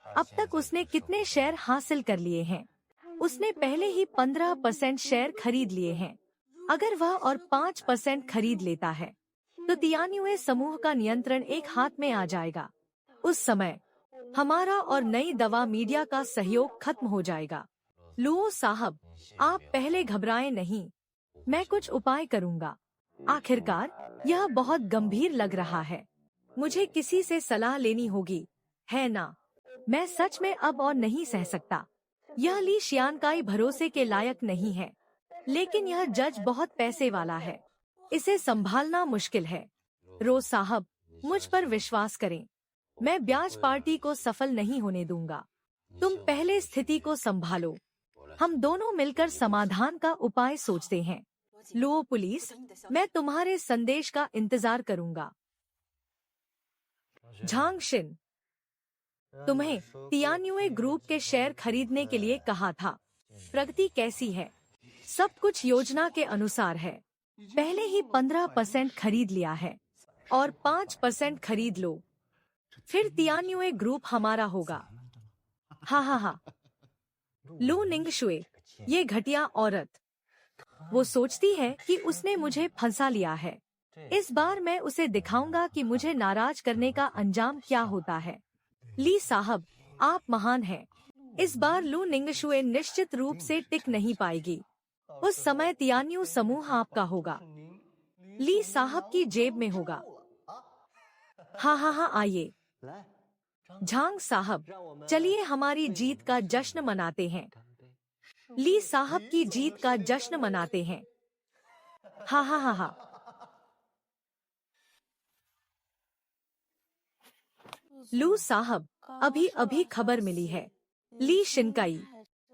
अब तक उसने कितने शेयर हासिल कर लिए हैं? उसने पहले ही 15% शेयर खरीद लिए हैं। अगर वह और 5% खरीद लेता है तो तियान्युए समूह का नियंत्रण एक हाथ में आ जाएगा। उस समय हमारा और नई दवा मीडिया का सहयोग खत्म हो जाएगा। लुओ साहब, आप पहले घबराएं नहीं, मैं कुछ उपाय करूंगा। आखिरकार यह बहुत गंभीर लग रहा है, मुझे किसी से सलाह लेनी होगी, है ना? मैं सच में अब और नहीं सह सकता। यह ली शियानकाई भरोसे के लायक नहीं है, लेकिन यह जज बहुत पैसे वाला है, इसे संभालना मुश्किल है। रोज साहब, मुझ पर विश्वास करें, मैं ब्याज पार्टी को सफल नहीं होने दूंगा। तुम पहले स्थिति को संभालो, हम दोनों मिलकर समाधान का उपाय सोचते हैं। लुओ पुलिस, मैं तुम्हारे संदेश का इंतजार करूंगा। झांग शिन, तुम्हें तियान्युए ग्रुप के शेयर खरीदने के लिए कहा था, प्रगति कैसी है? सब कुछ योजना के अनुसार है। पहले ही 15% खरीद लिया है और 5% खरीद लो, फिर तियान्युए ग्रुप हमारा होगा। हा हा हा। लू निंगशुए, ये घटिया औरत, वो सोचती है कि उसने मुझे फंसा लिया है। इस बार मैं उसे दिखाऊंगा कि मुझे नाराज करने का अंजाम क्या होता है। ली साहब, आप महान हैं। इस बार लू निंगशुए निश्चित रूप से टिक नहीं पाएगी। उस समय तियान्यू समूह आपका होगा, ली साहब की जेब में होगा। हाँ हाँ हाँ, आइए झांग साहब, चलिए हमारी जीत का जश्न मनाते हैं। ली साहब की जीत का जश्न मनाते हैं। हाँ हाँ हाँ हाँ। लू साहब, अभी अभी खबर मिली है। ली शिनकाई,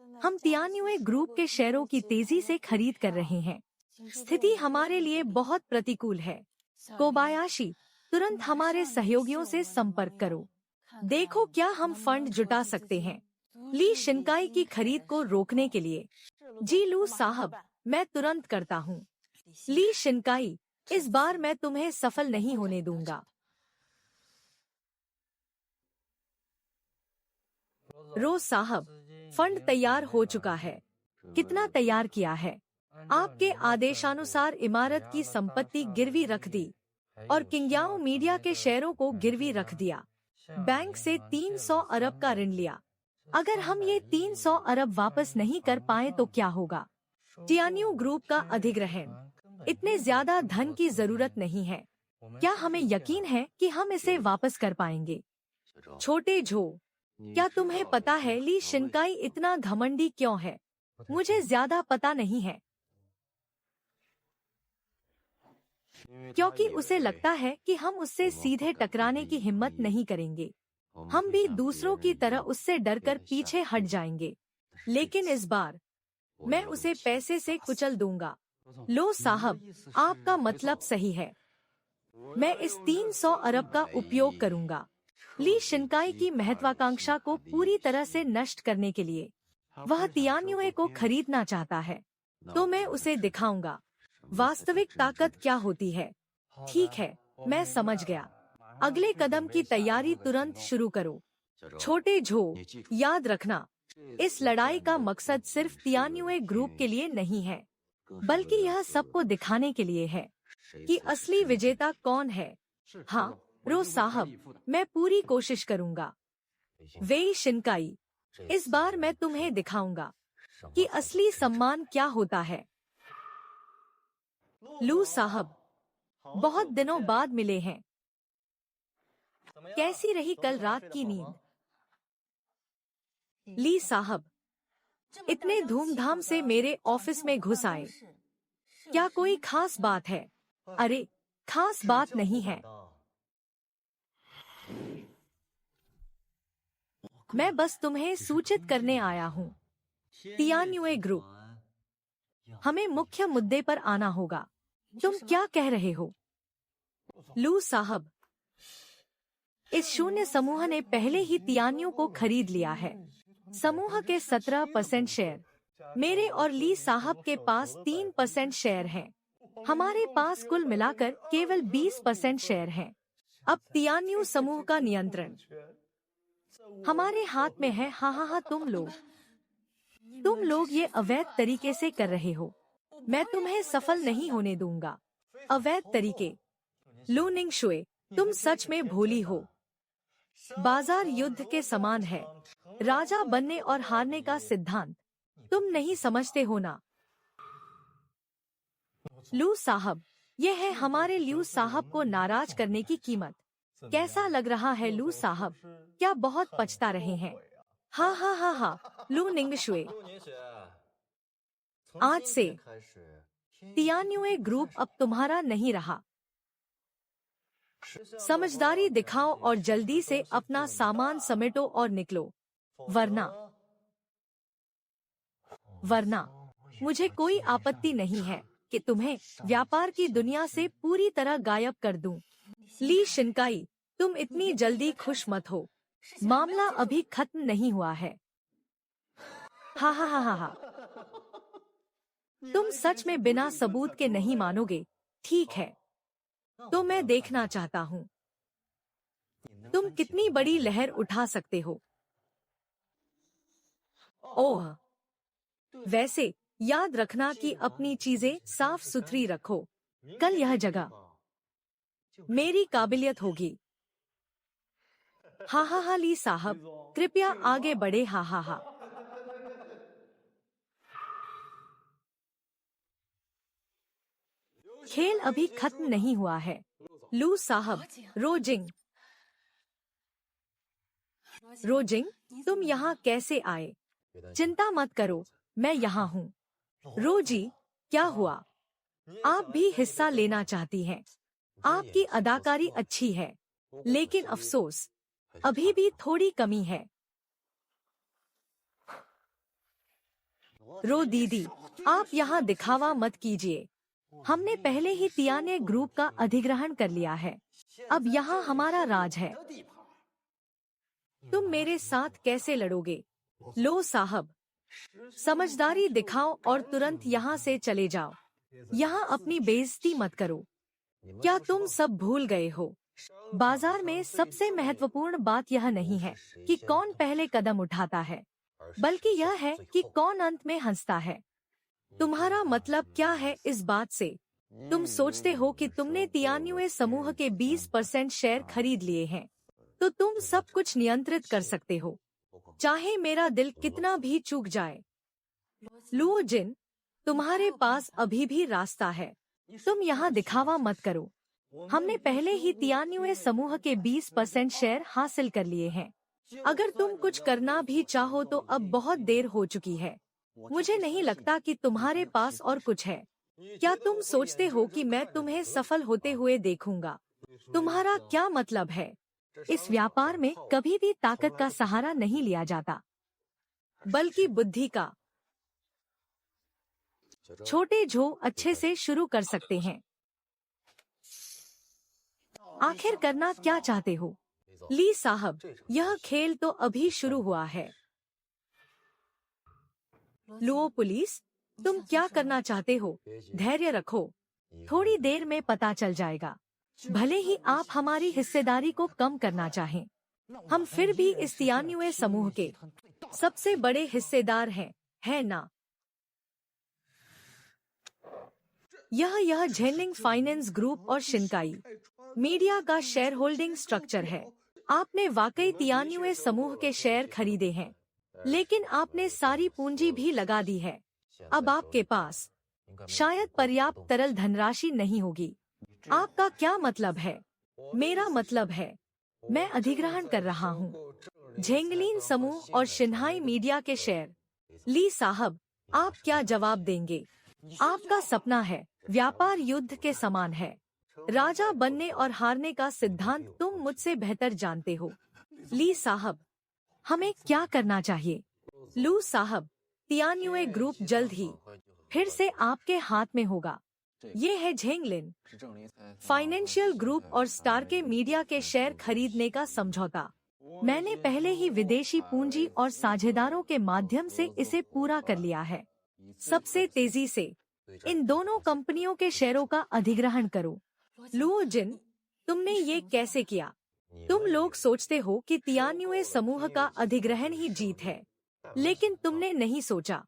हम तियान्युए ग्रुप के शेयरों की तेजी से खरीद कर रहे हैं। स्थिति हमारे लिए बहुत प्रतिकूल है। कोबायाशी, तुरंत हमारे सहयोगियों से संपर्क करो, देखो क्या हम फंड जुटा सकते हैं ली शिनकाई की खरीद को रोकने के लिए। जी लू साहब, मैं तुरंत करता हूँ। ली शिनकाई, इस बार मैं तुम्हें सफल नहीं होने दूंगा। रोज साहब, फंड तैयार हो चुका है। कितना तैयार किया है? आपके आदेशानुसार इमारत की संपत्ति गिरवी रख दी और किंग्याओ मीडिया के शेयरों को गिरवी रख दिया। बैंक से 300 अरब का ऋण लिया। अगर हम ये 300 अरब वापस नहीं कर पाए तो क्या होगा? तियान्यू ग्रुप का अधिग्रहण, इतने ज्यादा धन की जरूरत नहीं है। क्या हमें यकीन है कि हम इसे वापस कर पाएंगे? छोटे झो, क्या तुम्हें पता है ली शिनकाई इतना घमंडी क्यों है? मुझे ज्यादा पता नहीं है, क्योंकि उसे लगता है कि हम उससे सीधे टकराने की हिम्मत नहीं करेंगे। हम भी दूसरों की तरह उससे डरकर पीछे हट जाएंगे। लेकिन इस बार मैं उसे पैसे से कुचल दूंगा। लो साहब, आपका मतलब सही है। मैं इस 300 अरब का उपयोग करूंगा ली शिनकाई की महत्वाकांक्षा को पूरी तरह से नष्ट करने के लिए। वह तियान्युए को खरीदना चाहता है, तो मैं उसे दिखाऊंगा वास्तविक ताकत क्या होती है। ठीक है, मैं समझ गया। अगले कदम की तैयारी तुरंत शुरू करो। छोटे झो, याद रखना, इस लड़ाई का मकसद सिर्फ तियान्युए ग्रुप के लिए नहीं है, बल्कि यह सबको दिखाने के लिए है कि असली विजेता कौन है। हाँ रो साहब, मैं पूरी कोशिश करूंगा। वेई शिनकाई, इस बार मैं तुम्हें दिखाऊंगा कि असली सम्मान क्या होता है। लू साहब, बहुत दिनों बाद मिले हैं। कैसी रही कल रात की नींद? ली साहब, इतने धूमधाम से मेरे ऑफिस में घुस आए, क्या कोई खास बात है? अरे, खास बात नहीं है, मैं बस तुम्हें सूचित करने आया हूँ। तियान्युए ग्रुप, हमें मुख्य मुद्दे पर आना होगा। तुम क्या कह रहे हो? लू साहब, इस शून्य समूह ने पहले ही तियान्यू को खरीद लिया है। समूह के 17% शेयर मेरे और ली साहब के पास 3% शेयर हैं। हमारे पास कुल मिलाकर केवल 20% शेयर हैं। अब तियान्यू समूह का नियंत्रण हमारे हाथ में है। हाँ हाँ हाँ, तुम लोग ये अवैध तरीके से कर रहे हो। मैं तुम्हें सफल नहीं होने दूंगा। अवैध तरीके? लू निंगशुए, तुम सच में भोली हो। बाजार युद्ध के समान है, राजा बनने और हारने का सिद्धांत तुम नहीं समझते हो ना। लू साहब, यह है हमारे लू साहब को नाराज करने की कीमत। कैसा लग रहा है लू साहब, क्या बहुत पछता रहे हैं? हाँ हाँ हाँ हाँ, लू निंगशुए, आज से तियान्युए ग्रुप अब तुम्हारा नहीं रहा। समझदारी दिखाओ और जल्दी से अपना सामान समेटो और निकलो, वरना मुझे कोई आपत्ति नहीं है कि तुम्हें व्यापार की दुनिया से पूरी तरह गायब कर दूं। ली शिनकाई, तुम इतनी जल्दी खुश मत हो, मामला अभी खत्म नहीं हुआ है। हा हा हा हा हा, तुम सच में बिना सबूत के नहीं मानोगे, ठीक है, तो मैं देखना चाहता हूँ तुम कितनी बड़ी लहर उठा सकते हो। ओह, वैसे याद रखना कि अपनी चीजें साफ सुथरी रखो, कल यह जगह मेरी काबिलियत होगी। हा हा हा, ली साहब कृपया आगे बढ़े, हा हा हा। खेल अभी खत्म नहीं हुआ है। लू साहब, रोजिंग, तुम यहाँ कैसे आए? चिंता मत करो, मैं यहाँ हूँ। रोजी, क्या हुआ? आप भी हिस्सा लेना चाहती हैं? आपकी अदाकारी अच्छी है, लेकिन अफसोस अभी भी थोड़ी कमी है। रो दीदी, आप यहाँ दिखावा मत कीजिए। हमने पहले ही तियाने ग्रुप का अधिग्रहण कर लिया है, अब यहाँ हमारा राज है। तुम मेरे साथ कैसे लड़ोगे? लो साहब, समझदारी दिखाओ और तुरंत यहाँ से चले जाओ। यहाँ अपनी बेइज्जती मत करो। क्या तुम सब भूल गए हो? बाजार में सबसे महत्वपूर्ण बात यह नहीं है कि कौन पहले कदम उठाता है, बल्कि यह है कि कौन अंत में हंसता है। तुम्हारा मतलब क्या है इस बात से? तुम सोचते हो कि तुमने तियान्युए समूह के 20% शेयर खरीद लिए हैं, तो तुम सब कुछ नियंत्रित कर सकते हो, चाहे मेरा दिल कितना भी चूक जाए। लुओ जिन, तुम्हारे पास अभी भी रास्ता है, तुम यहाँ दिखावा मत करो। हमने पहले ही तियान्युए समूह के 20% शेयर हासिल कर लिए हैं। अगर तुम कुछ करना भी चाहो तो अब बहुत देर हो चुकी है। मुझे नहीं लगता कि तुम्हारे पास और कुछ है। क्या तुम सोचते हो कि मैं तुम्हें सफल होते हुए देखूंगा? तुम्हारा क्या मतलब है? इस व्यापार में कभी भी ताकत का सहारा नहीं लिया जाता, बल्कि बुद्धि का। छोटे झो अच्छे से शुरू कर सकते हैं। आखिर करना क्या चाहते हो? ली साहब, यह खेल तो अभी शुरू हुआ है। लुओ पुलिस, तुम क्या करना चाहते हो? धैर्य रखो, थोड़ी देर में पता चल जाएगा। भले ही आप हमारी हिस्सेदारी को कम करना चाहें, हम फिर भी इस तियान्युए समूह के सबसे बड़े हिस्सेदार हैं, है ना? यह झेनलिंग फाइनेंस ग्रुप और शिनकाई मीडिया का शेयर होल्डिंग स्ट्रक्चर है। आपने वाकई तियान्युए समूह के शेयर खरीदे हैं, लेकिन आपने सारी पूंजी भी लगा दी है। अब आपके पास शायद पर्याप्त तरल धनराशि नहीं होगी। आपका क्या मतलब है? मेरा मतलब है, मैं अधिग्रहण कर रहा हूँ झेंगलिन समूह और शिन्हाई मीडिया के शेयर। ली साहब, आप क्या जवाब देंगे? आपका सपना है, व्यापार युद्ध के समान है। राजा बनने और हारने का सिद्धांत तुम मुझसे बेहतर जानते हो। ली साहब, हमें क्या करना चाहिए? लू साहब, तियान्युए ग्रुप जल्द ही फिर से आपके हाथ में होगा। ये है झेंगलिन फाइनेंशियल ग्रुप और स्टार के मीडिया के शेयर खरीदने का समझौता। मैंने पहले ही विदेशी पूंजी और साझेदारों के माध्यम से इसे पूरा कर लिया है। सबसे तेजी से इन दोनों कंपनियों के शेयरों का अधिग्रहण करो। लुओ जिन, तुमने ये कैसे किया? तुम लोग सोचते हो कि तियान्युए समूह का अधिग्रहण ही जीत है, लेकिन तुमने नहीं सोचा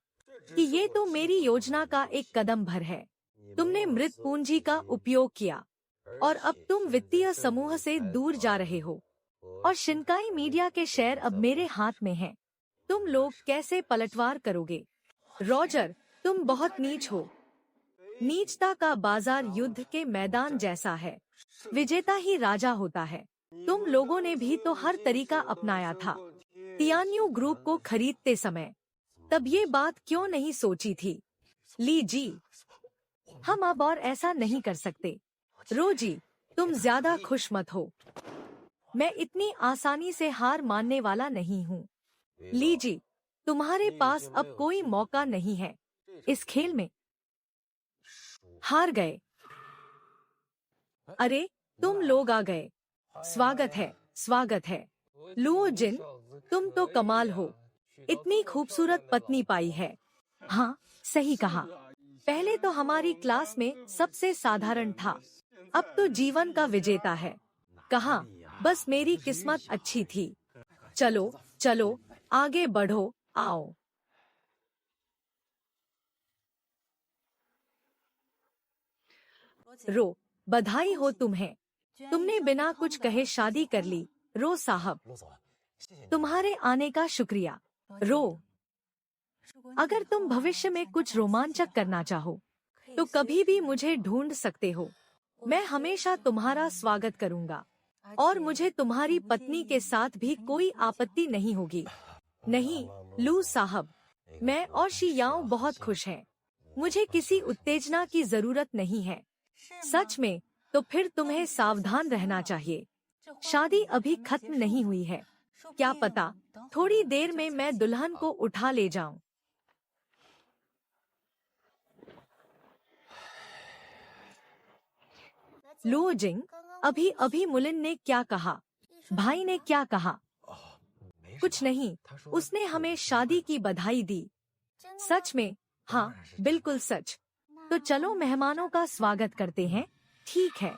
कि ये तो मेरी योजना का एक कदम भर है। तुमने मृत पूंजी का उपयोग किया, और अब तुम वित्तीय समूह से दूर जा रहे हो और शिनकाई मीडिया के शेयर अब मेरे हाथ में हैं। तुम लोग कैसे पलटवार करोगे? रॉजर, तुम बहुत नीच हो। नीचता का बाजार युद्ध के मैदान जैसा है। विजेता ही राजा होता है। तुम लोगों ने भी तो हर तरीका अपनाया था तियान्यू ग्रुप को खरीदते समय। तब ये बात क्यों नहीं सोची थी? ली जी, हम अब और ऐसा नहीं कर सकते। रो जी, तुम ज्यादा खुश मत हो। मैं इतनी आसानी से हार मानने वाला नहीं हूँ। ली जी, तुम्हारे पास अब कोई मौका नहीं है इस खेल में। हार गए। अरे, तुम लोग आ गए। स्वागत है, स्वागत है। लुओ जिन, तुम तो कमाल हो। इतनी खूबसूरत पत्नी पाई है। हाँ, सही कहा। पहले तो हमारी क्लास में सबसे साधारण था, अब तो जीवन का विजेता है। कहा, बस मेरी किस्मत अच्छी थी। चलो चलो, आगे बढ़ो, आओ। रो, बधाई हो तुम्हें। तुमने बिना कुछ कहे शादी कर ली। रो साहब, तुम्हारे आने का शुक्रिया। रो, अगर तुम भविष्य में कुछ रोमांचक करना चाहो तो कभी भी मुझे ढूंढ सकते हो। मैं हमेशा तुम्हारा स्वागत करूंगा और मुझे तुम्हारी पत्नी के साथ भी कोई आपत्ति नहीं होगी। नहीं, लू साहब, मैं और शियाओ बहुत खुश हैं। मुझे किसी उत्तेजना की जरूरत नहीं है। सच में? तो फिर तुम्हें सावधान रहना चाहिए। शादी अभी खत्म नहीं हुई है। क्या पता थोड़ी देर में मैं दुल्हन को उठा ले जाऊं। लुओ जिंग, अभी अभी मुलिन ने क्या कहा? भाई ने क्या कहा? कुछ नहीं, उसने हमें शादी की बधाई दी। सच में? हाँ, बिल्कुल सच। तो चलो मेहमानों का स्वागत करते हैं। ठीक है।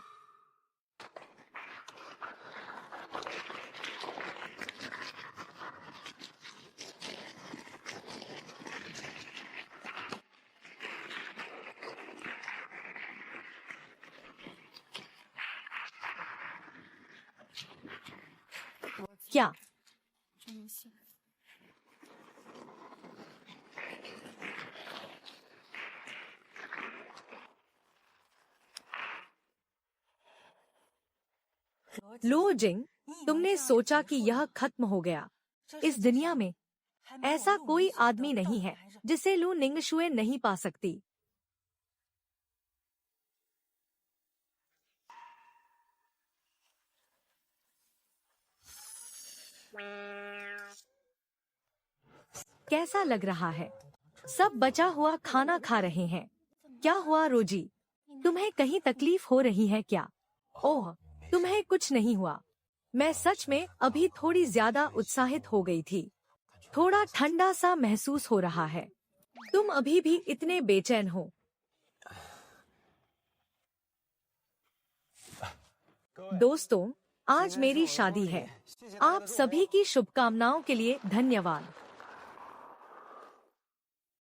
क्या? लुओ जिंग, तुमने सोचा कि यह खत्म हो गया? इस दुनिया में ऐसा कोई आदमी नहीं है जिसे लू निंगशुए नहीं पा सकती। कैसा लग रहा है? सब बचा हुआ खाना खा रहे हैं। क्या हुआ रोजी? तुम्हें कहीं तकलीफ हो रही है क्या? ओह, तुम्हें कुछ नहीं हुआ। मैं सच में अभी थोड़ी ज्यादा उत्साहित हो गई थी। थोड़ा ठंडा सा महसूस हो रहा है। तुम अभी भी इतने बेचैन हो। दोस्तों, आज मेरी शादी है। आप सभी की शुभकामनाओं के लिए धन्यवाद।